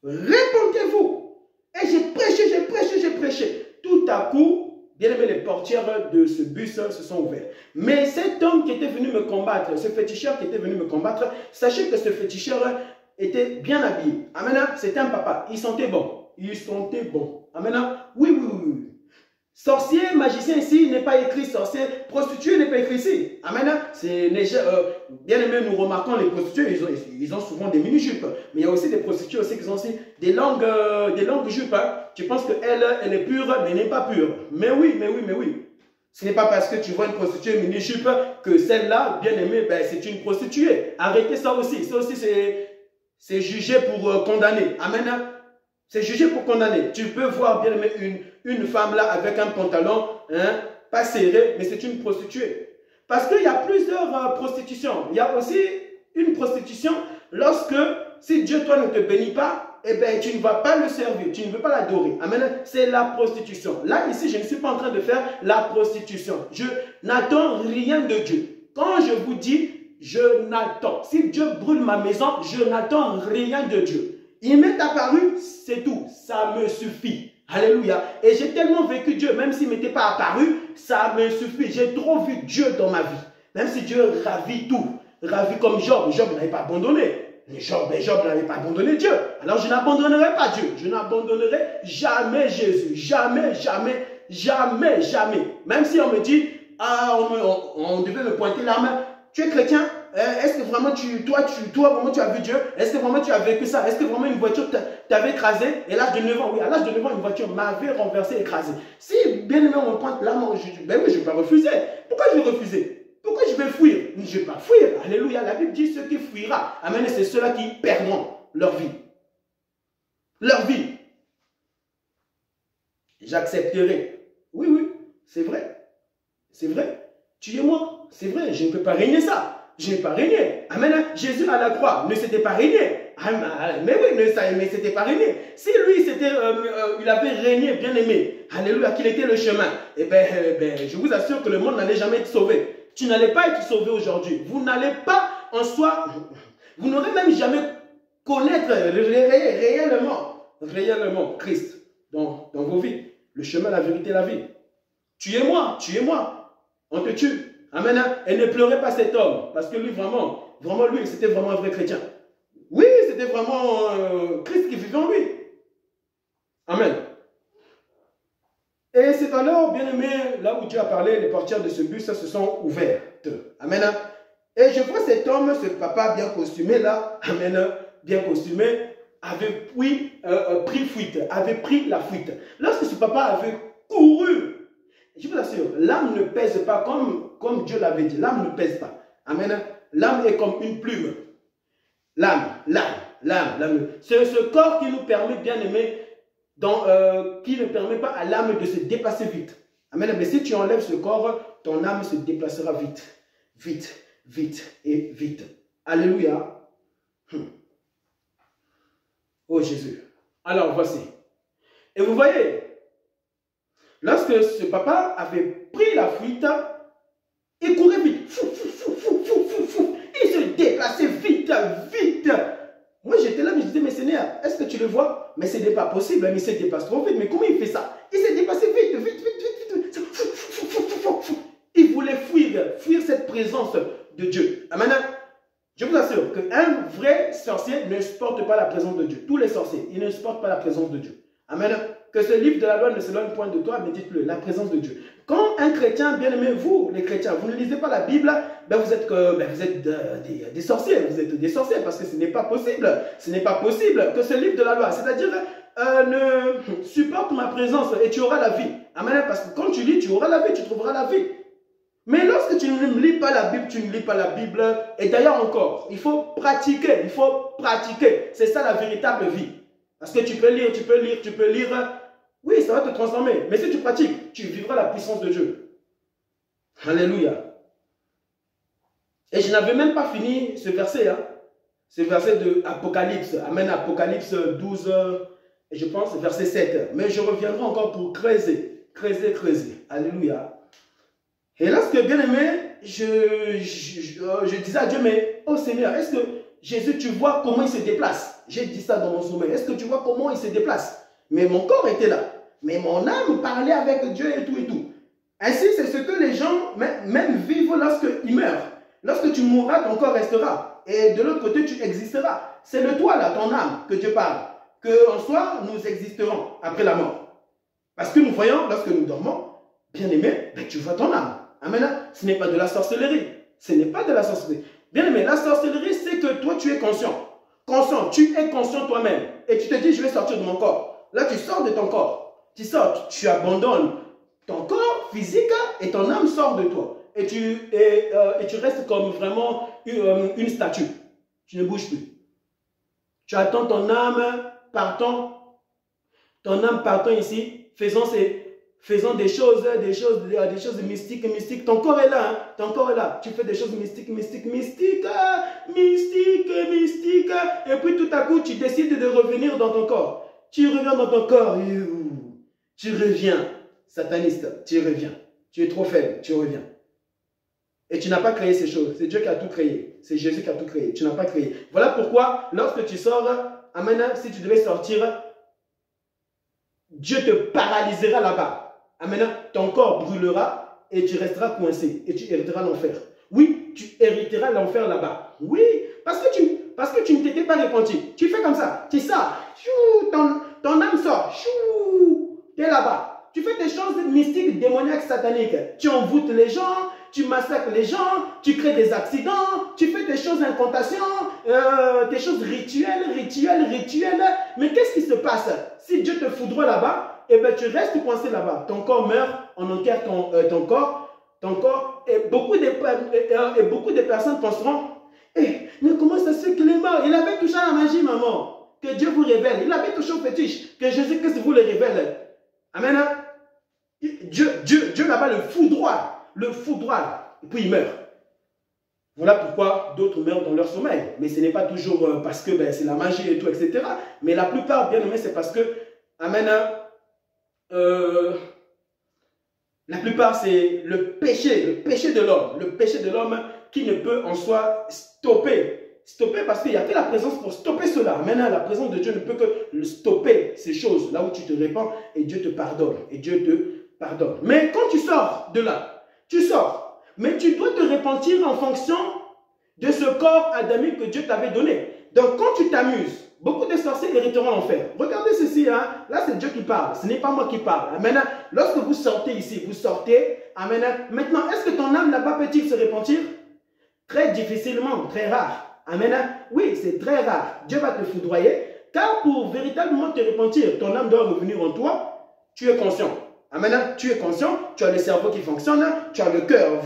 Répondez-vous. Et j'ai prêché. Tout à coup, bien-aimé, les portières de ce bus se sont ouvertes. Mais cet homme qui était venu me combattre, ce féticheur qui était venu me combattre, sachez que ce féticheur était bien habillé. Amen. C'était un papa. Il sentait bon. Amen. Oui. Sorcier, magicien ici n'est pas écrit sorcier, prostituée n'est pas écrit ici. Amen. Bien aimé, nous remarquons les prostituées, ils ont souvent des mini-jupes. Mais il y a aussi des prostituées aussi qui ont aussi des longues jupes. Hein. Tu penses qu'elle est pure, mais elle n'est pas pure. Mais oui. Ce n'est pas parce que tu vois une prostituée mini-jupe que celle-là, bien aimée, ben, c'est une prostituée. Arrêtez ça aussi. Ça aussi, c'est jugé pour condamner. Amen. C'est jugé pour condamner. Tu peux voir, bien aimé, une femme là avec un pantalon, hein, pas serré, mais c'est une prostituée. Parce qu'il y a plusieurs prostitutions. Il y a aussi une prostitution lorsque, si Dieu, toi, ne te bénit pas, eh bien, tu ne vas pas le servir, tu ne veux pas l'adorer. Amen. C'est la prostitution. Là, ici, je ne suis pas en train de faire la prostitution. Je n'attends rien de Dieu. Quand je vous dis, je n'attends. Si Dieu brûle ma maison, je n'attends rien de Dieu. Il m'est apparu, c'est tout. Ça me suffit. Alléluia. Et j'ai tellement vécu Dieu, même s'il ne m'était pas apparu, ça me suffit. J'ai trop vu Dieu dans ma vie. Même si Dieu ravit tout. Ravit comme Job. Job n'avait pas abandonné. Job n'avait pas abandonné Dieu. Alors je n'abandonnerai pas Dieu. Je n'abandonnerai jamais Jésus. Jamais. Même si on me dit, ah, on devait me pointer la main. Tu es chrétien? Est-ce que vraiment toi, vraiment tu as vu Dieu? Est-ce que vraiment tu as vécu ça? Est-ce que vraiment une voiture t'avait écrasé? Et à l'âge de 9 ans, oui, à l'âge de 9 ans, une voiture m'avait renversé, écrasé. Si bien aimé on me pointe la main, ben oui, je vais refuser. Pourquoi je vais refuser? vais fuir. Je ne vais pas fuir. Alléluia. La Bible dit ceux qui fuira. Amen. C'est ceux-là qui perdront leur vie. Leur vie. J'accepterai. Oui, oui, c'est vrai. C'est vrai. Tuez-moi. C'est vrai. Je ne peux pas régner ça. Je n'ai pas régné. Amen. Jésus à la croix ne s'était pas régné. Mais oui, mais c'était pas régné. Si lui, il avait régné, bien aimé, alléluia, qu'il était le chemin, eh bien, je vous assure que le monde n'allait jamais être sauvé. Tu n'allais pas être sauvé aujourd'hui. Vous n'allez pas en soi, vous n'aurez même jamais connaître réellement Christ dans vos vies. Le chemin, la vérité, la vie. Tuez-moi, on te tue. Amen. Et ne pleurez pas cet homme, parce que lui, vraiment lui, c'était vraiment un vrai chrétien. Oui, c'était vraiment Christ qui vivait en lui. Amen. Et c'est alors, bien aimé, là où Dieu a parlé, les portières de ce bus se sont ouvertes. Amen. Et je vois cet homme, ce papa bien costumé là, amen, bien costumé, avait pris la fuite. Lorsque ce papa avait couru, je vous assure, l'âme ne pèse pas comme Dieu l'avait dit. L'âme ne pèse pas. Amen. L'âme est comme une plume. L'âme. C'est ce corps qui nous permet, bien aimé, qui ne permet pas à l'âme de se déplacer vite. Amen. Mais si tu enlèves ce corps, ton âme se déplacera vite et vite. Alléluia. Oh Jésus. Alors voici. Et vous voyez, lorsque ce papa avait pris la fuite, il courait vite. Il se déplaçait vite. Moi, j'étais là, mais je disais, mais Seigneur, est-ce que tu le vois? Mais ce n'est pas possible, mais il se déplace trop vite. Mais comment il fait ça? Il s'est déplacé vite. Il voulait fuir cette présence de Dieu. Amen. Je vous assure qu'un vrai sorcier ne supporte pas la présence de Dieu. Tous les sorciers, ils ne supportent pas la présence de Dieu. Amen. Que ce livre de la loi ne s'éloigne point de toi, mais dites-le, la présence de Dieu. Quand un chrétien, bien aimé, vous, les chrétiens, vous ne lisez pas la Bible, vous êtes des sorciers, vous êtes des sorciers, parce que ce n'est pas possible. Ce n'est pas possible que ce livre de la loi, c'est-à-dire, ne supporte ma présence et tu auras la vie. Amen. Parce que quand tu lis, tu auras la vie, tu trouveras la vie. Mais lorsque tu ne lis pas la Bible, tu ne lis pas la Bible. Et d'ailleurs encore, il faut pratiquer, C'est ça la véritable vie. Parce que tu peux lire. Oui, ça va te transformer. Mais si tu pratiques, tu vivras la puissance de Dieu. Alléluia. Et je n'avais même pas fini ce verset. Ce verset de Apocalypse. Amen, Apocalypse 12, je pense, verset 7. Mais je reviendrai encore pour creuser. Alléluia. Et lorsque, bien aimé, je disais à Dieu, mais, oh Seigneur, est-ce que Jésus, tu vois comment il se déplace? J'ai dit ça dans mon sommeil. Est-ce que tu vois comment il se déplace? Mais mon corps était là. Mais mon âme parlait avec Dieu et tout. Ainsi, c'est ce que les gens même vivent lorsqu'ils meurent. Lorsque tu mourras, ton corps restera. Et de l'autre côté, tu existeras. C'est de toi, là, ton âme, que Dieu parle. Qu'en soi, nous existerons après la mort. Parce que nous voyons, lorsque nous dormons, bien aimé, tu vois ton âme. Amen. Ce n'est pas de la sorcellerie. Bien aimé, la sorcellerie, c'est que toi, tu es conscient. Tu es conscient toi-même. Et tu te dis, je vais sortir de mon corps. Là, tu sors de ton corps. Tu abandonnes ton corps physique et ton âme sort de toi. Et tu restes comme vraiment une statue. Tu ne bouges plus. Tu attends ton âme partant. Ton âme partant ici, faisant des choses mystiques. Ton corps est là, Tu fais des choses mystiques. Et puis tout à coup, tu décides de revenir dans ton corps. Tu reviens dans ton corps. Tu reviens, sataniste, tu reviens. Tu es trop faible, tu reviens. Et tu n'as pas créé ces choses. C'est Dieu qui a tout créé. C'est Jésus qui a tout créé. Tu n'as pas créé. Voilà pourquoi, lorsque tu sors, amen, si tu devais sortir, Dieu te paralysera là-bas. Amen. Ton corps brûlera et tu resteras coincé et tu hériteras l'enfer. Oui, tu hériteras l'enfer là-bas. Oui, parce que tu ne t'étais pas repenti. Tu fais comme ça, tu sors, ton âme sort, tu es là-bas. Tu fais des choses mystiques, démoniaques, sataniques. Tu envoûtes les gens, tu massacres les gens, tu crées des accidents, tu fais des choses incantations, des choses rituelles. Mais qu'est-ce qui se passe? Si Dieu te foudroie là-bas, eh bien, tu restes coincé là-bas. Ton corps meurt, on enterre ton corps. et beaucoup de personnes penseront, mais comment ça se fait qu'il est mort? Il avait touché à la magie, maman. Que Dieu vous révèle. Il avait touché au fétiche. Que Jésus-Christ vous le révèle. Amen. Dieu là-bas le foudroie. Le foudroie. Et puis il meurt. Voilà pourquoi d'autres meurent dans leur sommeil. Mais ce n'est pas toujours parce que c'est la magie et tout, etc. Mais la plupart, bien aimés, c'est parce que, amen, la plupart, c'est le péché de l'homme. Le péché de l'homme qui ne peut en soi stopper parce qu'il n'y a que la présence pour stopper cela. Maintenant, la présence de Dieu ne peut que stopper ces choses, là où tu te répands et Dieu te pardonne. Et Dieu te pardonne. Mais quand tu sors de là, tu sors. Mais tu dois te repentir en fonction de ce corps adamique que Dieu t'avait donné. Donc, quand tu t'amuses, beaucoup de sorciers hériteront l'enfer. Regardez ceci, hein. Là, c'est Dieu qui parle. Ce n'est pas moi qui parle. Maintenant, lorsque vous sortez ici, vous sortez. Amen. Maintenant, est-ce que ton âme là-bas peut-il se repentir? Très difficilement, très rare. Amen. Oui, c'est très rare. Dieu va te foudroyer, car pour véritablement te repentir, ton âme doit revenir en toi. Tu es conscient. Amen. Tu es conscient, tu as le cerveau qui fonctionne, tu as le cœur,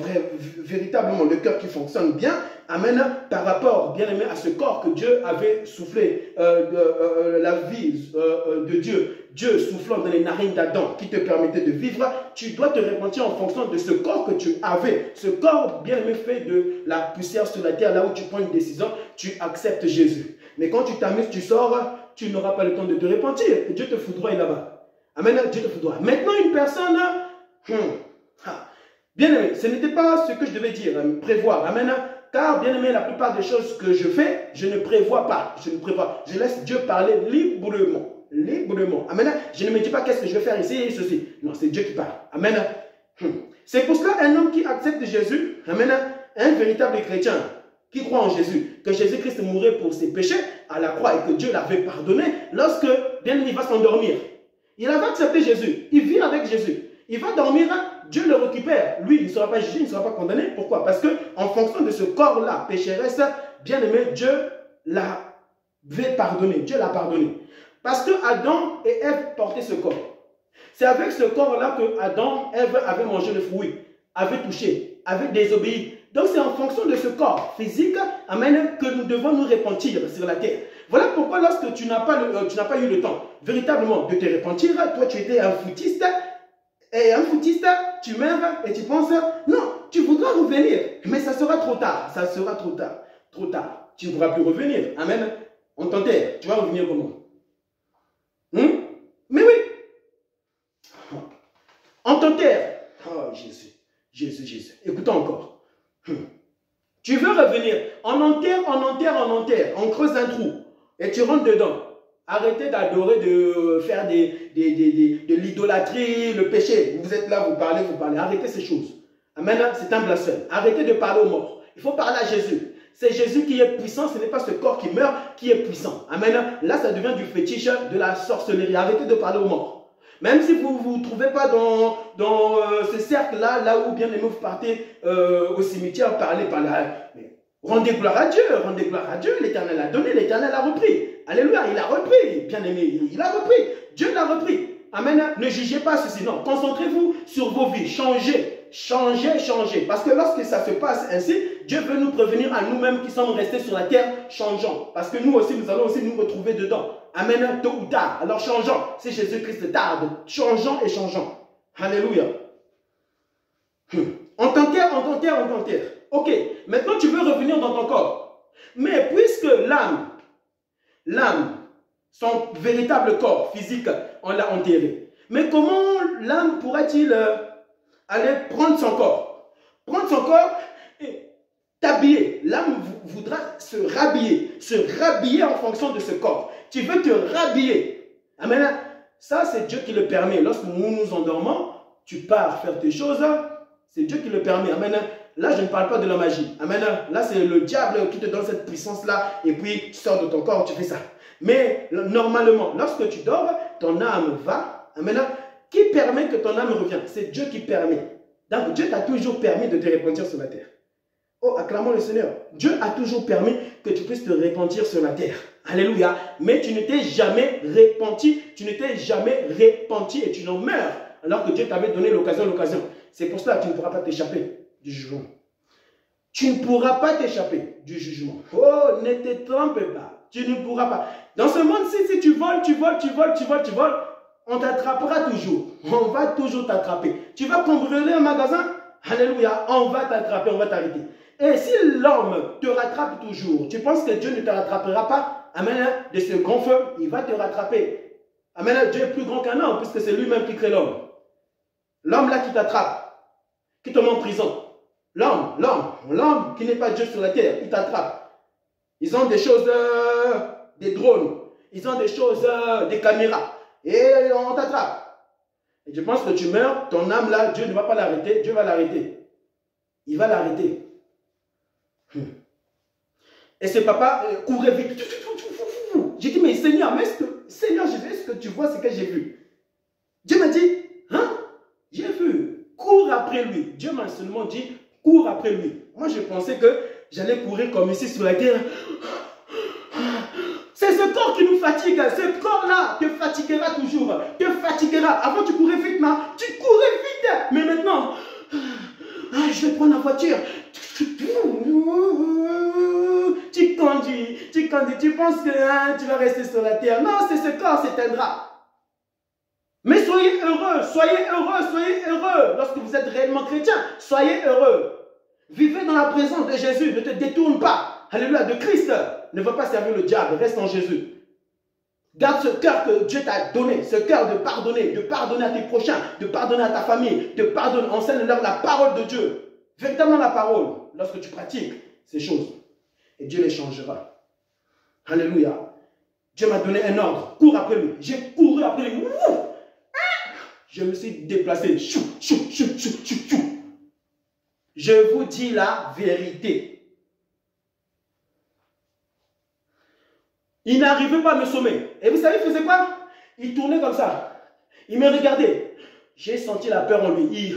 véritablement le cœur qui fonctionne bien. Amen. Par rapport, bien aimé, à ce corps que Dieu avait soufflé, la vie de Dieu. Dieu soufflant dans les narines d'Adam qui te permettait de vivre, tu dois te repentir en fonction de ce corps que tu avais. Ce corps bien aimé fait de la poussière sur la terre, là où tu prends une décision, tu acceptes Jésus. Mais quand tu t'amuses, tu sors, tu n'auras pas le temps de te repentir. Et Dieu te foudroie là-bas. Amen, Dieu te foudroie. Maintenant, une personne, bien aimé, ce n'était pas ce que je devais dire, prévoir. Amen. Car, bien aimé, la plupart des choses que je fais, je ne prévois pas. Je laisse Dieu parler librement. Librement. Amen. Je ne me dis pas qu'est-ce que je vais faire ici et ceci. Non, c'est Dieu qui parle. Amen. C'est pour cela un homme qui accepte Jésus, amen, un véritable chrétien qui croit en Jésus, que Jésus-Christ mourait pour ses péchés à la croix et que Dieu l'avait pardonné, lorsque bien il va s'endormir. Il avait accepté Jésus. Il vit avec Jésus. Il va dormir, Dieu le récupère. Lui, il ne sera pas jugé, il ne sera pas condamné. Pourquoi? Parce qu'en fonction de ce corps-là, pécheresse, bien aimé, Dieu l'avait pardonné. Dieu l'a pardonné. Parce que Adam et Ève portaient ce corps. C'est avec ce corps-là que Adam, Ève avaient mangé le fruit, avaient touché, avaient désobéi. Donc c'est en fonction de ce corps physique, amen, que nous devons nous repentir sur la terre. Voilà pourquoi lorsque tu n'as pas eu le temps véritablement de te repentir, toi tu étais un foutiste, et un foutiste, tu meurs et tu penses, non, tu voudras revenir, mais ça sera trop tard, ça sera trop tard, trop tard. Tu ne pourras plus revenir, amen. On t'enterre, tu vas revenir comment? Mais oui, on t'enterre. Oh Jésus, Jésus, Jésus. Écoutons encore. Tu veux revenir, on enterre, on creuse un trou et tu rentres dedans. Arrêtez d'adorer, de faire de l'idolâtrie, le péché. Vous êtes là, vous parlez. Arrêtez ces choses. Amen, c'est un blasphème. Arrêtez de parler aux morts. Il faut parler à Jésus. C'est Jésus qui est puissant, ce n'est pas ce corps qui meurt qui est puissant. Amen. Là, ça devient du fétiche, de la sorcellerie. Arrêtez de parler aux morts. Même si vous ne vous trouvez pas dans ce cercle-là, là où bien aimé vous partez au cimetière, parlez. Mais rendez gloire à Dieu, l'Éternel a donné, l'Éternel a repris. Alléluia, il a repris, bien aimé, il a repris. Dieu l'a repris. Amen. Ne jugez pas ceci, non. Concentrez-vous sur vos vies, changez. Parce que lorsque ça se passe ainsi, Dieu veut nous prévenir à nous-mêmes qui sommes restés sur la terre, changeons. Parce que nous aussi, nous allons aussi nous retrouver dedans. Amen, tôt ou tard. Alors changeons. Si Jésus-Christ tarde, changeons et changeons. Alléluia. On t'enterre. Ok, maintenant tu veux revenir dans ton corps. Mais puisque l'âme, son véritable corps physique, on l'a enterré. Mais comment l'âme pourrait-il aller prendre son corps? Prendre son corps et t'habiller. L'âme voudra se rhabiller en fonction de ce corps. Tu veux te rhabiller. Amen. Ça, c'est Dieu qui le permet. Lorsque nous nous endormons, tu pars faire tes choses. C'est Dieu qui le permet. Amen. Là, je ne parle pas de la magie. Amen. Là, c'est le diable qui te donne cette puissance-là. Et puis, tu sors de ton corps, tu fais ça. Mais normalement, lorsque tu dors, ton âme va. Amen. Qui permet que ton âme revienne? C'est Dieu qui permet. Donc, Dieu t'a toujours permis de te repentir sur la terre. Oh, acclamons le Seigneur. Dieu a toujours permis que tu puisses te repentir sur la terre. Alléluia. Mais tu ne t'es jamais repenti. Et tu en meurs. Alors que Dieu t'avait donné l'occasion. C'est pour cela que tu ne pourras pas t'échapper du jugement. Tu ne pourras pas t'échapper du jugement. Oh, ne te trompe pas. Tu ne pourras pas. Dans ce monde-ci, si tu voles, on t'attrapera toujours. On va toujours t'attraper. Tu vas cambrioler un magasin, alléluia, on va t'attraper, on va t'arrêter. Et si l'homme te rattrape toujours, tu penses que Dieu ne te rattrapera pas? Amen, de ce grand feu, il va te rattraper. Amen, Dieu est plus grand qu'un homme, puisque c'est lui-même qui crée l'homme. L'homme là qui t'attrape, qui te met en prison. L'homme qui n'est pas Dieu sur la terre, il t'attrape. Ils ont des choses, des drones. Ils ont des choses, des caméras. Et on t'attrape. Et je pense que tu meurs, ton âme là, Dieu ne va pas l'arrêter, Dieu va l'arrêter. Il va l'arrêter. Et ce papa courait vite. J'ai dit, mais Seigneur, Seigneur, est-ce que tu vois ce que j'ai vu? Dieu m'a dit, hein? J'ai vu. Cours après lui. Dieu m'a seulement dit, cours après lui. Moi, je pensais que j'allais courir comme ici sur la terre. C'est ce corps qui nous fatigue. Ce corps-là te fatiguera toujours. Te fatiguera. Avant, tu courais vite, mais tu courais vite. Mais maintenant, je vais prendre la voiture. Tu conduis. Tu penses que tu vas rester sur la terre. Non, c'est ce corps s'éteindra. Mais soyez heureux. Lorsque vous êtes réellement chrétien, soyez heureux. Vivez dans la présence de Jésus. Ne te détourne pas. Alléluia, de Christ. Ne va pas servir le diable. Reste en Jésus. Garde ce cœur que Dieu t'a donné. Ce cœur de pardonner à tes prochains, de pardonner à ta famille, de pardonner. Enseigne-leur la parole de Dieu. Véritablement la parole. Lorsque tu pratiques ces choses. Et Dieu les changera. Alléluia. Dieu m'a donné un ordre. Cours après lui. J'ai couru après lui. Je me suis déplacé. Je vous dis la vérité. Il n'arrivait pas à me sommer. Et vous savez, il faisait quoi? Il tournait comme ça. Il me regardait. J'ai senti la peur en lui.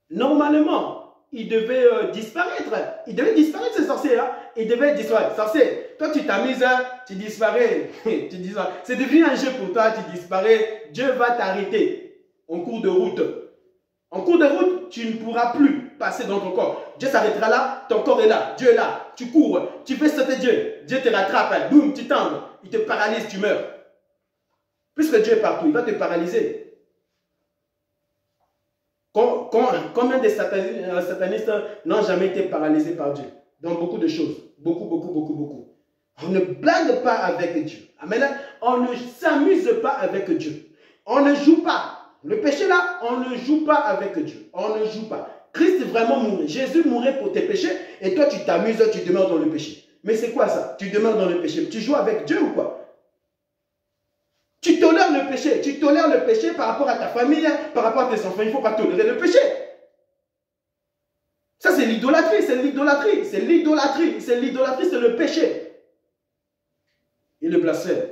Normalement, il devait disparaître. Il devait disparaître, ce sorcier. Hein? Il devait disparaître. Sorcier, toi, tu t'amuses, tu disparais. C'est devenu un jeu pour toi, tu disparais. Dieu va t'arrêter en cours de route. En cours de route, tu ne pourras plus passer dans ton corps. Dieu s'arrêtera là, ton corps est là, Dieu est là. Tu cours, tu fais sauter Dieu. Dieu te rattrape, boum, tu tombes. Il te paralyse, tu meurs. Puisque Dieu est partout, il va te paralyser. Combien de satanistes n'ont jamais été paralysés par Dieu? Dans beaucoup de choses. Beaucoup. On ne blague pas avec Dieu. Amen. On ne s'amuse pas avec Dieu. On ne joue pas. Le péché là, on ne joue pas avec Dieu. On ne joue pas. Christ vraiment mourait. Jésus mourait pour tes péchés et toi tu t'amuses, tu demeures dans le péché. Mais c'est quoi ça? Tu demeures dans le péché. Tu joues avec Dieu ou quoi? Tu tolères le péché. Tu tolères le péché par rapport à ta famille, par rapport à tes enfants. Il ne faut pas tolérer le péché. Ça c'est l'idolâtrie, c'est l'idolâtrie. C'est l'idolâtrie, c'est l'idolâtrie, c'est le péché. Et le blasphème.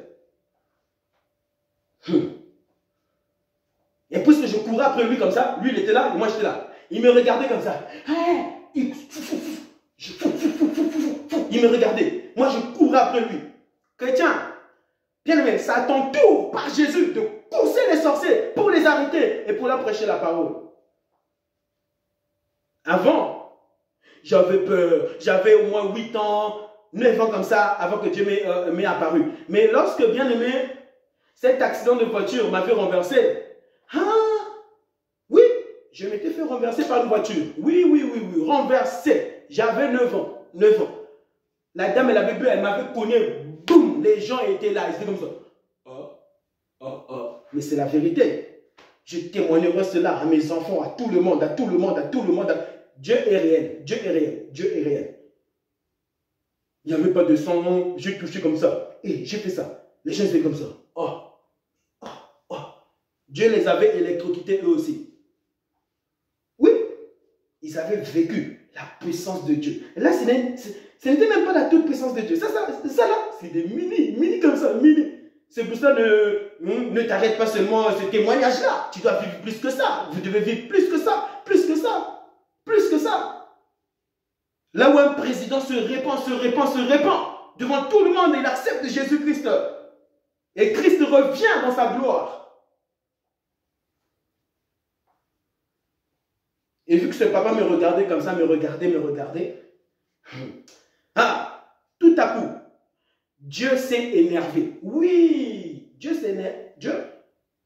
Et puisque je courais après lui comme ça, lui il était là et moi j'étais là. Il me regardait comme ça. Il me regardait. Moi je courais après lui. Chrétien, bien aimé, c'est à ton tour par Jésus de courser les sorciers pour les arrêter et pour leur prêcher la parole. Avant, j'avais peur. J'avais au moins 8 ans, 9 ans comme ça avant que Dieu m'ait apparu. Mais lorsque, bien aimé, cet accident de voiture m'a fait renverser. Oui, je m'étais fait renverser par une voiture. Oui, renversé. J'avais 9 ans. La dame, elle avait bu, elle m'avait cogné. Boum, les gens étaient là. Ils étaient comme ça. Mais c'est la vérité. Je témoignerai cela à mes enfants, à tout le monde, à tout le monde. Dieu est réel. Il n'y avait pas de sang. J'ai touché comme ça. Et j'ai fait ça. Les gens étaient comme ça. Dieu les avait électrocutés eux aussi. Oui, ils avaient vécu la puissance de Dieu. Et là, ce n'était même pas la toute puissance de Dieu. Ça là, c'est des mini comme ça, mini. C'est pour ça, ne t'arrête pas seulement ce témoignage-là. Tu dois vivre plus que ça. Vous devez vivre plus que ça. Là où un président se répand, devant tout le monde, il accepte Jésus-Christ. Et Christ revient dans sa gloire. Et vu que ce papa me regardait comme ça, me regardait. Ah, tout à coup, Dieu s'est énervé. Oui, Dieu s'énerve. Dieu,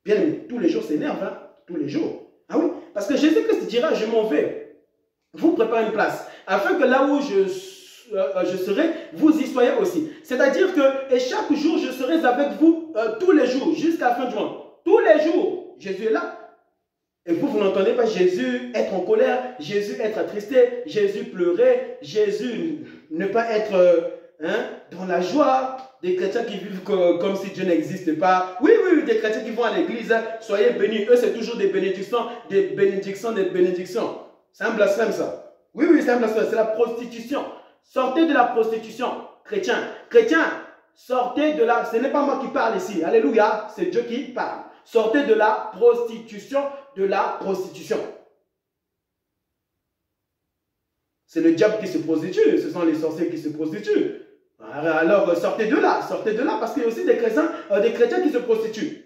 bien aimé, tous les jours s'énerve, hein? Tous les jours. Ah oui, parce que Jésus-Christ dira, je m'en vais. Vous préparez une place, afin que là où je serai, vous y soyez aussi. C'est-à-dire que, et chaque jour, je serai avec vous tous les jours, jusqu'à la fin du monde. Tous les jours, Jésus est là. Et vous n'entendez pas Jésus être en colère, Jésus être attristé, Jésus pleurer, Jésus ne pas être dans la joie. Des chrétiens qui vivent comme si Dieu n'existe pas. Oui, des chrétiens qui vont à l'église, soyez bénis. Eux, c'est toujours des bénédictions, des bénédictions, des bénédictions. C'est un blasphème, ça. Oui, c'est un blasphème, c'est la prostitution. Sortez de la prostitution, chrétiens. Chrétiens, sortez de la... Ce n'est pas moi qui parle ici. Alléluia, c'est Dieu qui parle. Sortez de la prostitution, de la prostitution. C'est le diable qui se prostitue, ce sont les sorciers qui se prostituent. Alors sortez de là, parce qu'il y a aussi des chrétiens qui se prostituent.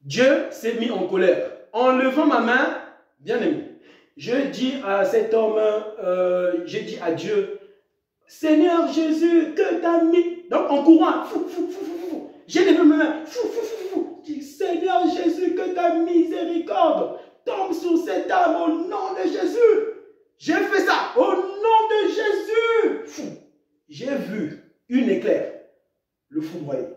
Dieu s'est mis en colère. En levant ma main, bien aimé, je dis à cet homme, j'ai dit à Dieu, Seigneur Jésus, que t'as mis. Donc en courant, j'ai levé ma main, dis, Seigneur Jésus, que ta miséricorde tombe sur cette âme au nom de Jésus. J'ai fait ça au nom de Jésus. J'ai vu une éclair le foudroyer.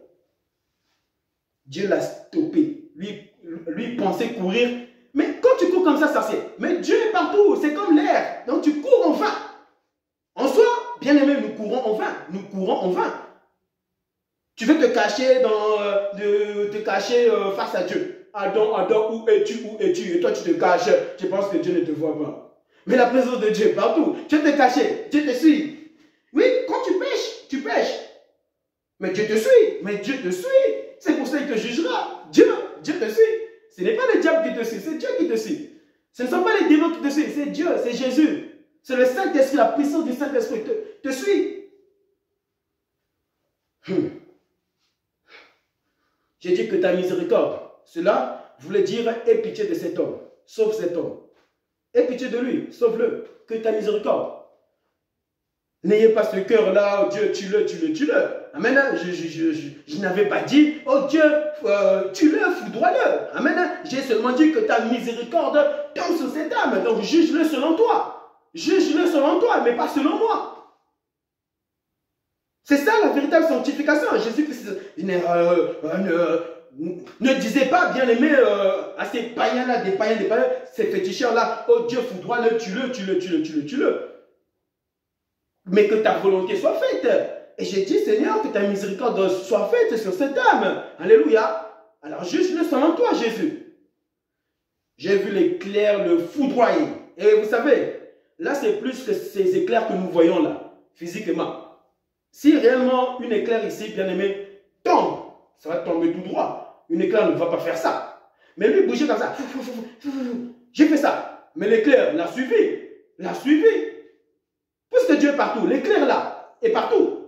Dieu l'a stoppé. Lui pensait courir. Mais quand tu cours comme ça, sorcier, mais Dieu est partout, c'est comme l'air. Donc tu cours en vain. En soi, bien aimé, nous courons en vain. Nous courons en vain. Tu veux te cacher, face à Dieu. Adam, où es-tu, où es-tu? Et toi, tu te caches. Tu penses que Dieu ne te voit pas. Mais la présence de Dieu est partout. Tu veux te cacher. Dieu te suit. Oui, quand tu pêches, tu pêches. Mais Dieu te suit. Mais Dieu te suit. C'est pour ça qu'il te jugera. Dieu te suit. Ce n'est pas le diable qui te suit, c'est Dieu qui te suit. Ce ne sont pas les démons qui te suivent, c'est Dieu, c'est Jésus. C'est le Saint-Esprit, la puissance du Saint-Esprit te suit. J'ai dit que ta miséricorde, cela voulait dire aie pitié de cet homme, sauve cet homme. Aie pitié de lui, sauve-le, que ta miséricorde. N'ayez pas ce cœur-là, oh Dieu, tue-le. Amen. Je n'avais pas dit, oh Dieu, tue-le, foudroie-le. Amen. J'ai seulement dit que ta miséricorde tombe sur cette âme. Donc juge-le selon toi. Juge-le selon toi, mais pas selon moi. C'est ça la véritable sanctification. Jésus-Christ ne disait pas, bien aimé, à ces païens-là, des païens, ces féticheurs-là, oh Dieu, foudroie-le, tue-le. Mais que ta volonté soit faite. Et j'ai dit, Seigneur, que ta miséricorde soit faite sur cette âme. Alléluia. Alors juge-le selon toi, Jésus. J'ai vu l'éclair le foudroyer. Et vous savez, là c'est plus que ces éclairs que nous voyons là, physiquement. Si réellement une éclair ici, bien aimé, tombe, ça va tomber tout droit. Une éclair ne va pas faire ça. Mais lui bouger comme ça. J'ai fait ça. Mais l'éclair l'a suivi. Puisque Dieu est partout, l'éclair là est partout.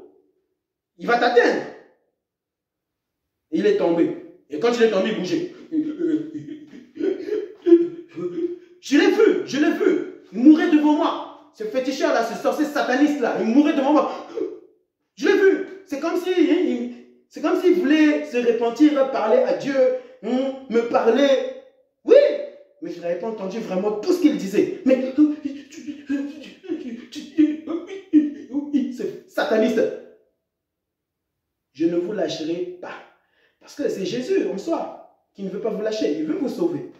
Il va t'atteindre. Il est tombé. Et quand il est tombé, il bougeait. Je l'ai vu. Il mourait devant moi. Ce féticheur là, ce sorcier sataniste là, il mourait devant moi. Je l'ai vu. C'est comme s'il voulait se repentir, parler à Dieu, me parler. Oui, mais je n'avais pas entendu vraiment tout ce qu'il disait. Mais c'est sataniste. Je ne vous lâcherai pas. Parce que c'est Jésus en soi qui ne veut pas vous lâcher. Il veut vous sauver.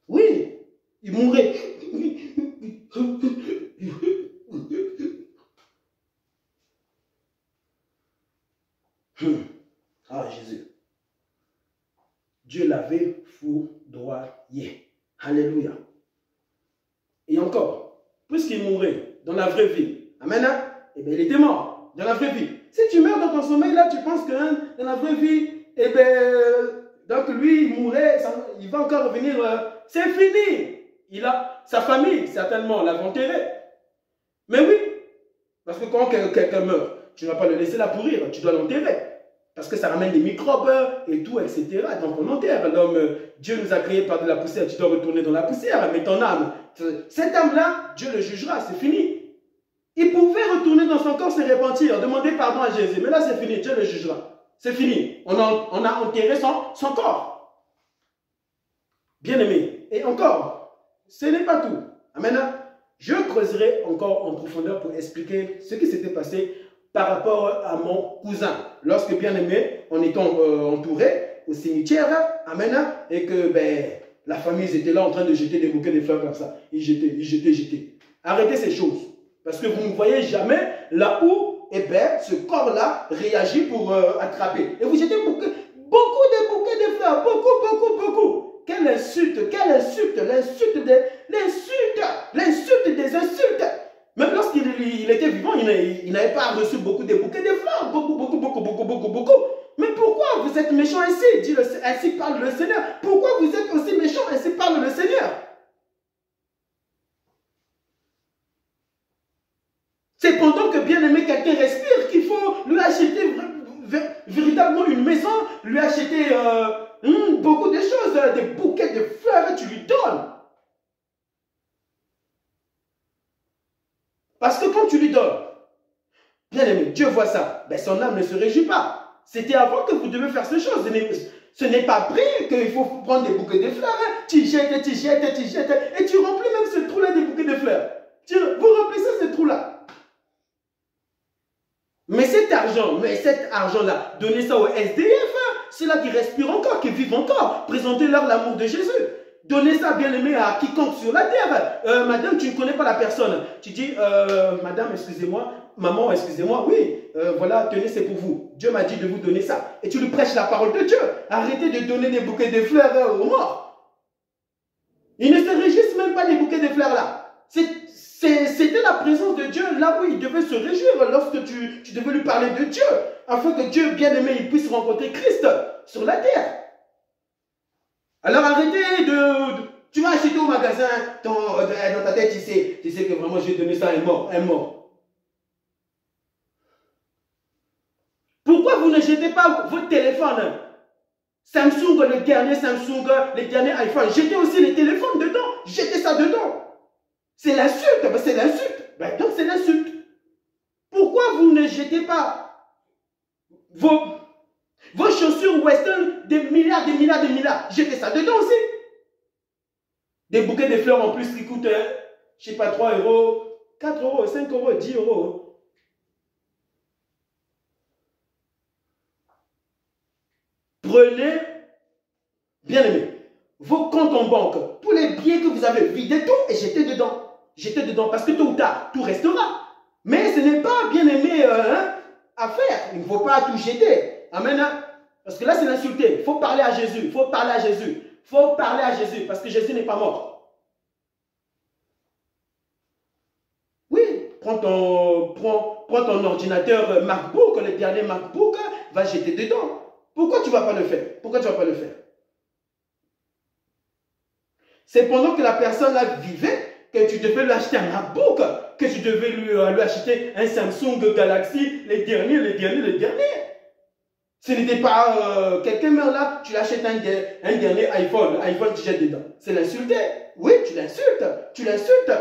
Oui, il mourrait. Ah, Jésus. Dieu l'avait foudroyé. Alléluia. Et encore, puisqu'il mourait dans la vraie vie, amen, eh bien, il était mort dans la vraie vie. Si tu meurs dans ton sommeil, là, tu penses que dans la vraie vie, eh bien, donc lui, il mourrait, il va encore revenir, c'est fini. Il a sa famille, certainement, l'a enterré. Mais oui, parce que quand quelqu'un meurt, tu ne vas pas le laisser là pourrir, tu dois l'enterrer. Parce que ça ramène des microbes et tout, etc. Donc on enterre. L'homme, Dieu nous a créés par de la poussière, tu dois retourner dans la poussière, mais ton âme, cette âme-là, Dieu le jugera, c'est fini. Il pouvait retourner dans son corps, se repentir, demander pardon à Jésus. Mais là, c'est fini, Dieu le jugera. C'est fini. On a enterré son corps. Bien-aimé. Et encore, ce n'est pas tout. Amen. Je creuserai encore en profondeur pour expliquer ce qui s'était passé par rapport à mon cousin. Lorsque, bien-aimé, on était entouré au cimetière, amen, et que la famille ils étaient là en train de jeter des bouquets de fleurs comme ça. Ils jetaient. Arrêtez ces choses. Parce que vous ne voyez jamais là où ce corps-là réagit pour attraper. Et vous jetez beaucoup de bouquets de fleurs. Beaucoup. Quelle insulte, l'insulte des insultes. Même lorsqu'il était vivant, il n'avait pas reçu beaucoup de bouquets de fleurs. Beaucoup. Mais pourquoi vous êtes méchant ainsi? Ainsi parle le Seigneur. Pourquoi vous êtes aussi méchant? Ainsi parle le Seigneur. C'est pendant que bien-aimé quelqu'un respire qu'il faut lui acheter véritablement une maison, lui acheter beaucoup de choses, des bouquets de fleurs, tu lui donnes. Parce que quand tu lui donnes, bien-aimé, Dieu voit ça, son âme ne se réjouit pas. C'était avant que vous devez faire ces choses. Ce n'est pas pris qu'il faut prendre des bouquets de fleurs. Tu jettes, et tu remplis même ce trou-là des bouquets de fleurs. Vous remplissez ce trou-là. Mais cet argent-là, donnez ça aux SDF, ceux-là qui respirent encore, qui vivent encore. Présentez-leur l'amour de Jésus. Donnez ça, bien-aimé, à quiconque sur la terre. Madame, tu ne connais pas la personne. Tu dis, madame, excusez-moi, maman, excusez-moi, oui, voilà, tenez, c'est pour vous. Dieu m'a dit de vous donner ça. Et tu lui prêches la parole de Dieu. Arrêtez de donner des bouquets de fleurs aux morts. Ils ne se réjouissent même pas des bouquets de fleurs là. C'était la présence de Dieu là où il devait se réjouir lorsque tu devais lui parler de Dieu, afin que Dieu, bien-aimé, il puisse rencontrer Christ sur la terre. Alors arrêtez tu vas acheter au magasin, dans ta tête, tu sais que vraiment je vais donner ça à un mort. Pourquoi vous ne jetez pas votre téléphone? Samsung, le dernier Samsung, les derniers iPhone, jetez aussi les téléphones dedans, jetez ça dedans. C'est l'insulte, c'est l'insulte. Donc c'est l'insulte. Pourquoi vous ne jetez pas vos chaussures western des milliards? Jetez ça dedans aussi. Des bouquets de fleurs en plus qui coûtent, je ne sais pas, 3 €, 4 €, 5 €, 10 €. Prenez, bien aimé, vos comptes en banque, tous les billets que vous avez, videz tout et jetez dedans. Jetez dedans parce que tôt ou tard, tout restera. Mais ce n'est pas, bien aimé, à faire. Il ne faut pas tout jeter. Amen. Parce que là, c'est l'insulter. Il faut parler à Jésus. Il faut parler à Jésus. Il faut parler à Jésus parce que Jésus n'est pas mort. Oui, prends ton ordinateur MacBook, le dernier MacBook, va jeter dedans. Pourquoi tu ne vas pas le faire? C'est pendant que la personne là vivait que tu devais lui acheter un MacBook, que tu devais lui acheter un Samsung Galaxy, les derniers. Ce n'était pas quelqu'un meurt là, tu l'achètes un dernier iPhone, tu jettes dedans. C'est l'insulter. Oui, tu l'insultes.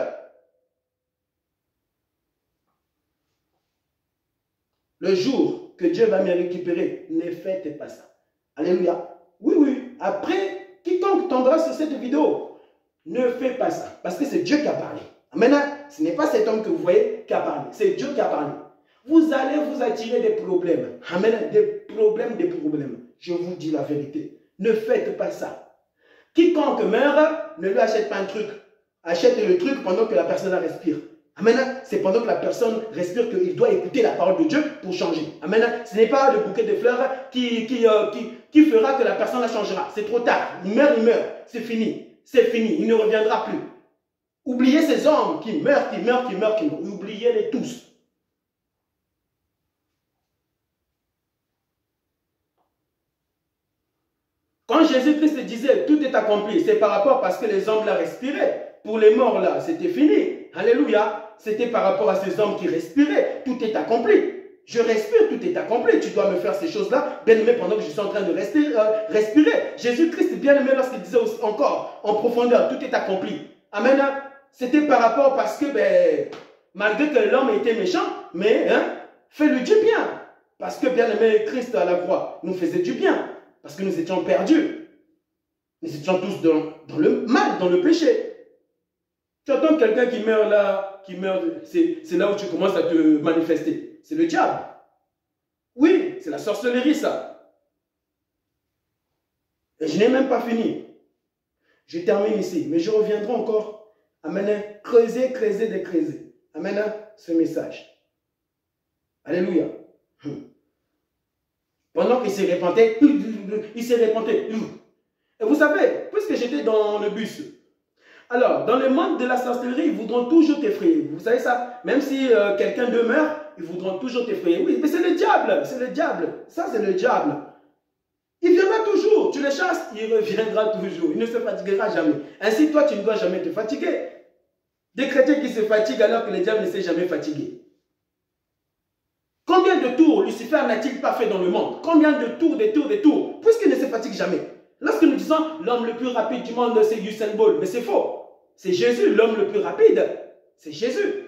Le jour que Dieu va me récupérer, ne faites pas ça. Alléluia. Oui. Après, quiconque tendra sur cette vidéo, ne fais pas ça. Parce que c'est Dieu qui a parlé. Maintenant, ce n'est pas cet homme que vous voyez qui a parlé. C'est Dieu qui a parlé. Vous allez vous attirer des problèmes. Amen. Des problèmes. Je vous dis la vérité. Ne faites pas ça. Quiconque meurt, ne lui achète pas un truc. Achète le truc pendant que la personne respire. Amen. C'est pendant que la personne respire qu'il doit écouter la parole de Dieu pour changer. Amen. Ce n'est pas le bouquet de fleurs qui fera que la personne la changera. C'est trop tard. Il meurt. C'est fini. Il ne reviendra plus. Oubliez ces hommes qui meurent. Oubliez-les tous. Quand Jésus-Christ disait tout est accompli, c'est par rapport parce que les hommes là respiraient. Pour les morts là, c'était fini. Alléluia. C'était par rapport à ces hommes qui respiraient. Tout est accompli. Je respire, tout est accompli. Tu dois me faire ces choses-là, bien-aimé, pendant que je suis en train de respirer. Jésus-Christ, bien-aimé, lorsqu'il disait encore en profondeur, tout est accompli. Amen. C'était par rapport parce que, malgré que l'homme était méchant, mais fais-le du bien. Parce que, bien-aimé, Christ à la croix nous faisait du bien. Parce que nous étions perdus. Nous étions tous dans le mal, dans le péché. Tu entends quelqu'un qui meurt là, c'est là où tu commences à te manifester. C'est le diable. Oui, c'est la sorcellerie, ça. Et je n'ai même pas fini. Je termine ici, mais je reviendrai encore. Amen. Creuser Amen. Ce message. Alléluia. Pendant qu'il s'est répandu, il s'est répandu. Et vous savez, puisque j'étais dans le bus, alors, dans le monde de la sorcellerie, ils voudront toujours t'effrayer. Vous savez ça? Même si quelqu'un demeure, ils voudront toujours t'effrayer. Oui, mais c'est le diable. C'est le diable. Ça, c'est le diable. Il viendra toujours. Tu le chasses, il reviendra toujours. Il ne se fatiguera jamais. Ainsi, toi, tu ne dois jamais te fatiguer. Des chrétiens qui se fatiguent alors que le diable ne s'est jamais fatigué. Combien de tours Lucifer n'a-t-il pas fait dans le monde? Combien de tours, des tours, puisqu'il ne se fatigue jamais. Lorsque nous disons l'homme le plus rapide du monde, c'est Usain Bolt, mais c'est faux. C'est Jésus, l'homme le plus rapide. C'est Jésus.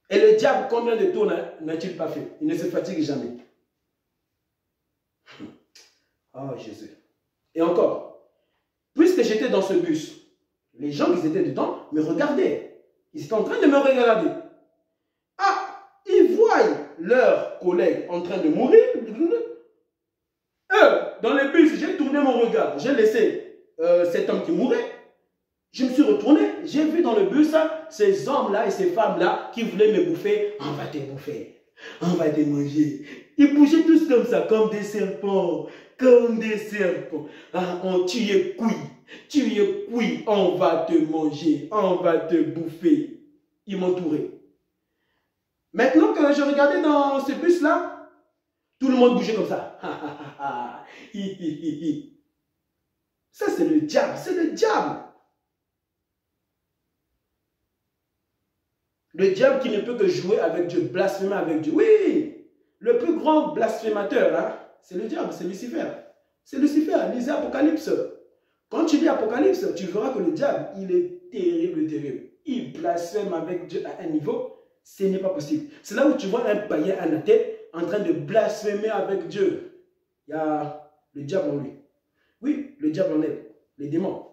Et le diable, combien de tours n'a-t-il pas fait? Il ne se fatigue jamais. Oh Jésus. Et encore, puisque j'étais dans ce bus, les gens qui étaient dedans me regardaient. Ils étaient en train de me regarder. Ah, ils voient leurs collègues en train de mourir. Dans le bus, j'ai tourné mon regard. J'ai laissé cet homme qui mourait. Je me suis retourné. J'ai vu dans le bus ces hommes-là et ces femmes-là qui voulaient me bouffer. On va te bouffer. On va te manger. Ils bougeaient tous comme ça, comme des serpents. Comme des serpents. Ah, tu es cuit. Tu es cuit. On va te manger. On va te bouffer. Ils m'entouraient. Maintenant que je regardais dans ce bus-là, tout le monde bougeait comme ça. Ça, c'est le diable. C'est le diable. Le diable qui ne peut que jouer avec Dieu, blasphémer avec Dieu. Oui, le plus grand blasphémateur, c'est le diable, c'est Lucifer. C'est Lucifer, lisez Apocalypse. Quand tu lis Apocalypse, tu verras que le diable, il est terrible, terrible. Il blasphème avec Dieu à un niveau, ce n'est pas possible. C'est là où tu vois un païen, un athée, en train de blasphémer avec Dieu. Il y a le diable en lui. Oui, le diable en elle, les démons.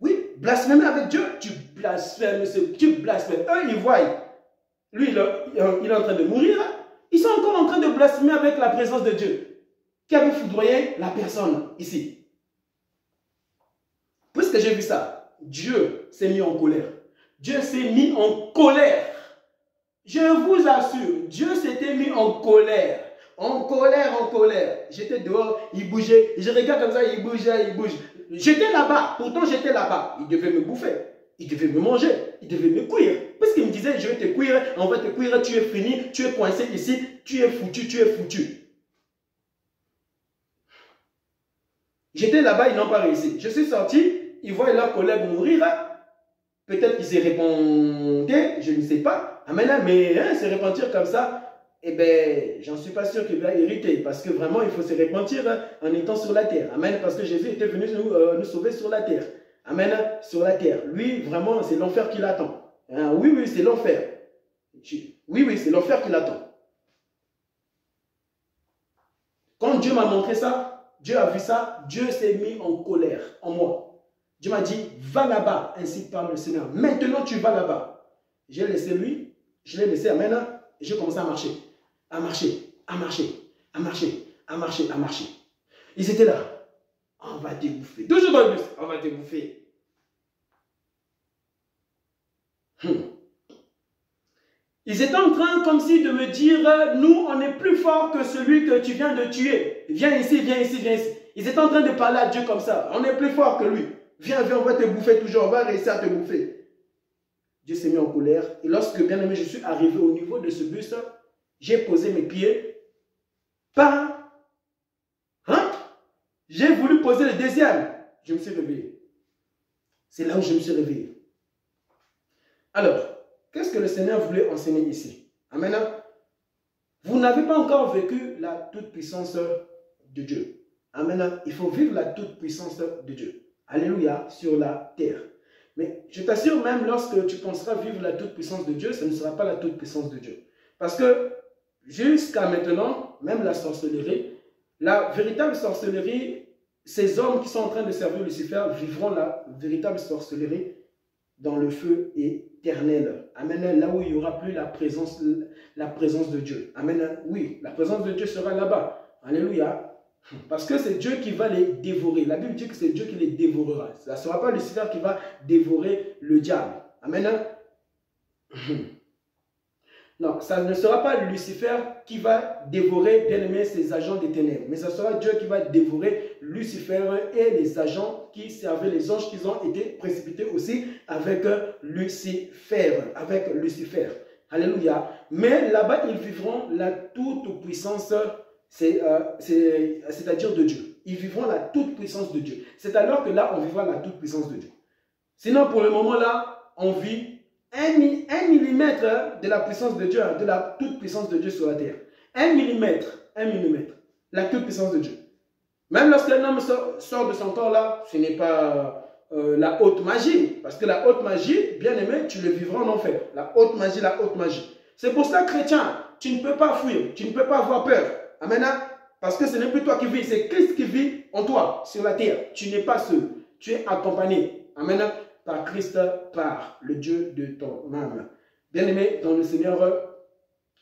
Oui, blasphémer avec Dieu, tu blasphèmes, tu blasphèmes. Eux, ils voient. Lui, il est en train de mourir. Ils sont encore en train de blasphémer avec la présence de Dieu. Qui avait foudroyé la personne ici. Puisque j'ai vu ça, Dieu s'est mis en colère. Dieu s'est mis en colère. Je vous assure, Dieu s'était mis en colère. En colère, en colère. J'étais dehors, il bougeait. Je regarde comme ça, il bougeait, il bouge. J'étais là-bas, pourtant j'étais là-bas. Il devait me bouffer. Il devait me manger, il devait me cuire. Parce qu'il me disait, je vais te cuire, on va te cuire, tu es fini, tu es coincé ici, tu es foutu, tu es foutu. J'étais là-bas, ils n'ont pas réussi. Je suis sorti, ils voient leurs collègues mourir. Peut-être qu'ils s'est répandu, je ne sais pas. Amen, mais se repentir comme ça, eh bien, j'en suis pas sûr qu'il va hériter. Parce que vraiment, il faut se repentir en étant sur la terre. Amen, parce que Jésus était venu nous sauver sur la terre. Amen, sur la terre. Lui, vraiment, c'est l'enfer qui l'attend. Oui, oui, c'est l'enfer. Oui, oui, c'est l'enfer qui l'attend. Quand Dieu m'a montré ça, Dieu a vu ça, Dieu s'est mis en colère en moi. Dieu m'a dit, va là-bas, ainsi parle le Seigneur. Maintenant, tu vas là-bas. J'ai laissé lui, je l'ai laissé, amen, et j'ai commencé à marcher. À marcher, à marcher, à marcher, à marcher, à marcher. Ils étaient là. On va te bouffer. Toujours dans le bus, on va te bouffer. Ils étaient en train comme si de me dire, nous, on est plus fort que celui que tu viens de tuer. Viens ici, viens ici, viens ici. Ils étaient en train de parler à Dieu comme ça. On est plus fort que lui. Viens, viens, on va te bouffer toujours, on va réussir à te bouffer. Dieu s'est mis en colère. Et lorsque, bien aimé, je suis arrivé au niveau de ce bus, j'ai posé mes pieds. J'ai voulu poser le deuxième. Je me suis réveillé. C'est là où je me suis réveillé. Alors, qu'est-ce que le Seigneur voulait enseigner ici? Amen. Vous n'avez pas encore vécu la toute-puissance de Dieu. Amen. Il faut vivre la toute-puissance de Dieu. Alléluia, sur la terre. Mais je t'assure, même lorsque tu penseras vivre la toute-puissance de Dieu, ce ne sera pas la toute-puissance de Dieu. Parce que jusqu'à maintenant, même la sorcellerie, la véritable sorcellerie, ces hommes qui sont en train de servir Lucifer vivront la véritable sorcellerie dans le feu éternel. Amen. Là où il n'y aura plus la présence de Dieu. Amen. Oui, la présence de Dieu sera là-bas. Alléluia. Parce que c'est Dieu qui va les dévorer. La Bible dit que c'est Dieu qui les dévorera. Ce ne sera pas Lucifer qui va dévorer le diable. Amen. Non, ça ne sera pas Lucifer qui va dévorer, bien aimé, ses agents des ténèbres. Mais ce sera Dieu qui va dévorer Lucifer et les agents qui servaient les anges qui ont été précipités aussi avec Lucifer. Alléluia. Mais là-bas, ils vivront la toute-puissance, c'est-à-dire de Dieu. Ils vivront la toute-puissance de Dieu. C'est alors que là, on vivra la toute-puissance de Dieu. Sinon, pour le moment là, on vit 1 millimètre de la puissance de Dieu, de la toute-puissance de Dieu sur la terre. 1 millimètre, la toute-puissance de Dieu. Même lorsqu'un homme sort de son corps là, ce n'est pas la haute magie. Parce que la haute magie, bien aimé, tu le vivras en enfer. La haute magie, la haute magie. C'est pour ça, chrétien, tu ne peux pas fuir, tu ne peux pas avoir peur. Amen. Parce que ce n'est plus toi qui vis, c'est Christ qui vit en toi, sur la terre. Tu n'es pas seul, tu es accompagné. Amen. Par Christ, par le Dieu de ton âme. Bien-aimé dans le Seigneur,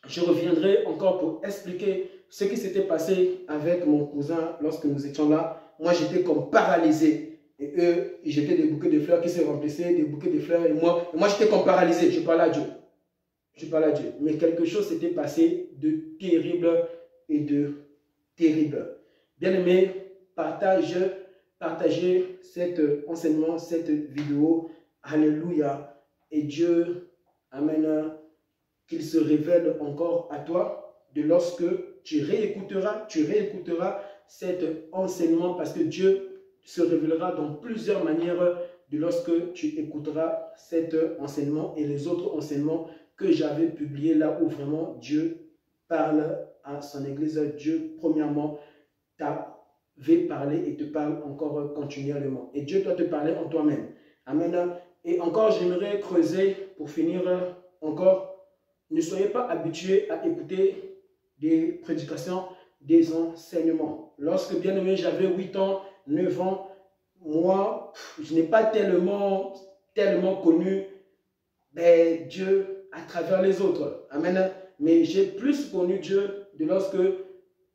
je reviendrai encore pour expliquer ce qui s'était passé avec mon cousin lorsque nous étions là. Moi, j'étais comme paralysé. Et eux, ils jetaient des bouquets de fleurs qui se remplissaient, des bouquets de fleurs. Et moi j'étais comme paralysé. Je parlais à Dieu. Je parlais à Dieu. Mais quelque chose s'était passé de terrible et de terrible. Bien-aimé, partagez cet enseignement, cette vidéo. Alléluia. Et Dieu, amen, qu'il se révèle encore à toi de lorsque tu réécouteras cet enseignement parce que Dieu se révélera dans plusieurs manières de lorsque tu écouteras cet enseignement et les autres enseignements que j'avais publiés là où vraiment Dieu parle à son église. Dieu, premièrement, t'avait parlé et te parle encore continuellement. Et Dieu doit te parler en toi-même. Amen. Et encore, j'aimerais creuser pour finir encore. Ne soyez pas habitués à écouter des prédications, des enseignements. Lorsque, bien aimé, j'avais 8 ans, 9 ans, moi, je n'ai pas tellement connu Dieu à travers les autres. Amen. Mais j'ai plus connu Dieu de lorsque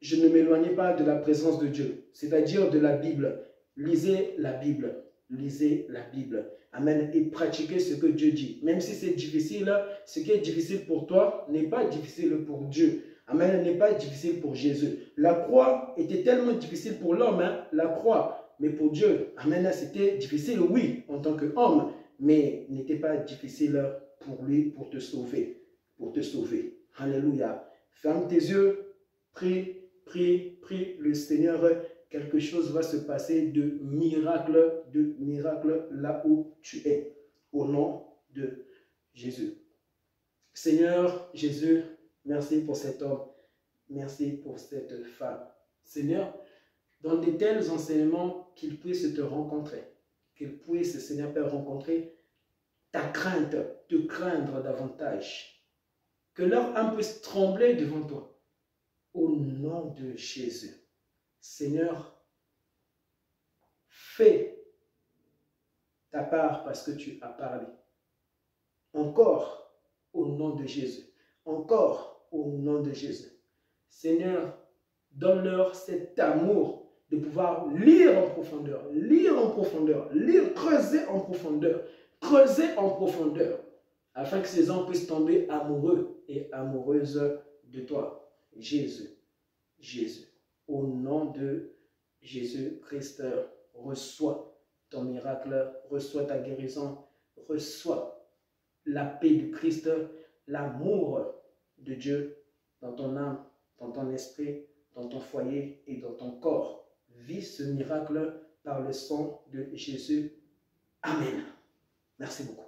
je ne m'éloignais pas de la présence de Dieu, c'est-à-dire de la Bible. Lisez la Bible. Lisez la Bible. Amen. Et pratiquez ce que Dieu dit. Même si c'est difficile, ce qui est difficile pour toi n'est pas difficile pour Dieu. Amen. N'est pas difficile pour Jésus. La croix était tellement difficile pour l'homme, hein, la croix. Mais pour Dieu, amen, c'était difficile, oui, en tant qu'homme, mais n'était pas difficile pour lui, pour te sauver. Pour te sauver. Alléluia. Ferme tes yeux. Prie, prie, prie le Seigneur. Quelque chose va se passer de miracle là où tu es. Au nom de Jésus. Seigneur Jésus, merci pour cet homme. Merci pour cette femme. Seigneur, dans de tels enseignements, qu'ils puissent te rencontrer. Qu'ils puissent, Seigneur Père, rencontrer ta crainte, te craindre davantage. Que leur âme puisse trembler devant toi. Au nom de Jésus. Seigneur, fais ta part parce que tu as parlé. Encore au nom de Jésus. Encore au nom de Jésus. Seigneur, donne-leur cet amour de pouvoir lire en profondeur, creuser en profondeur, afin que ces hommes puissent tomber amoureux et amoureuses de toi, Jésus. Jésus. Au nom de Jésus-Christ, reçois ton miracle, reçois ta guérison, reçois la paix du Christ, l'amour de Dieu dans ton âme, dans ton esprit, dans ton foyer et dans ton corps. Vis ce miracle par le sang de Jésus. Amen. Merci beaucoup.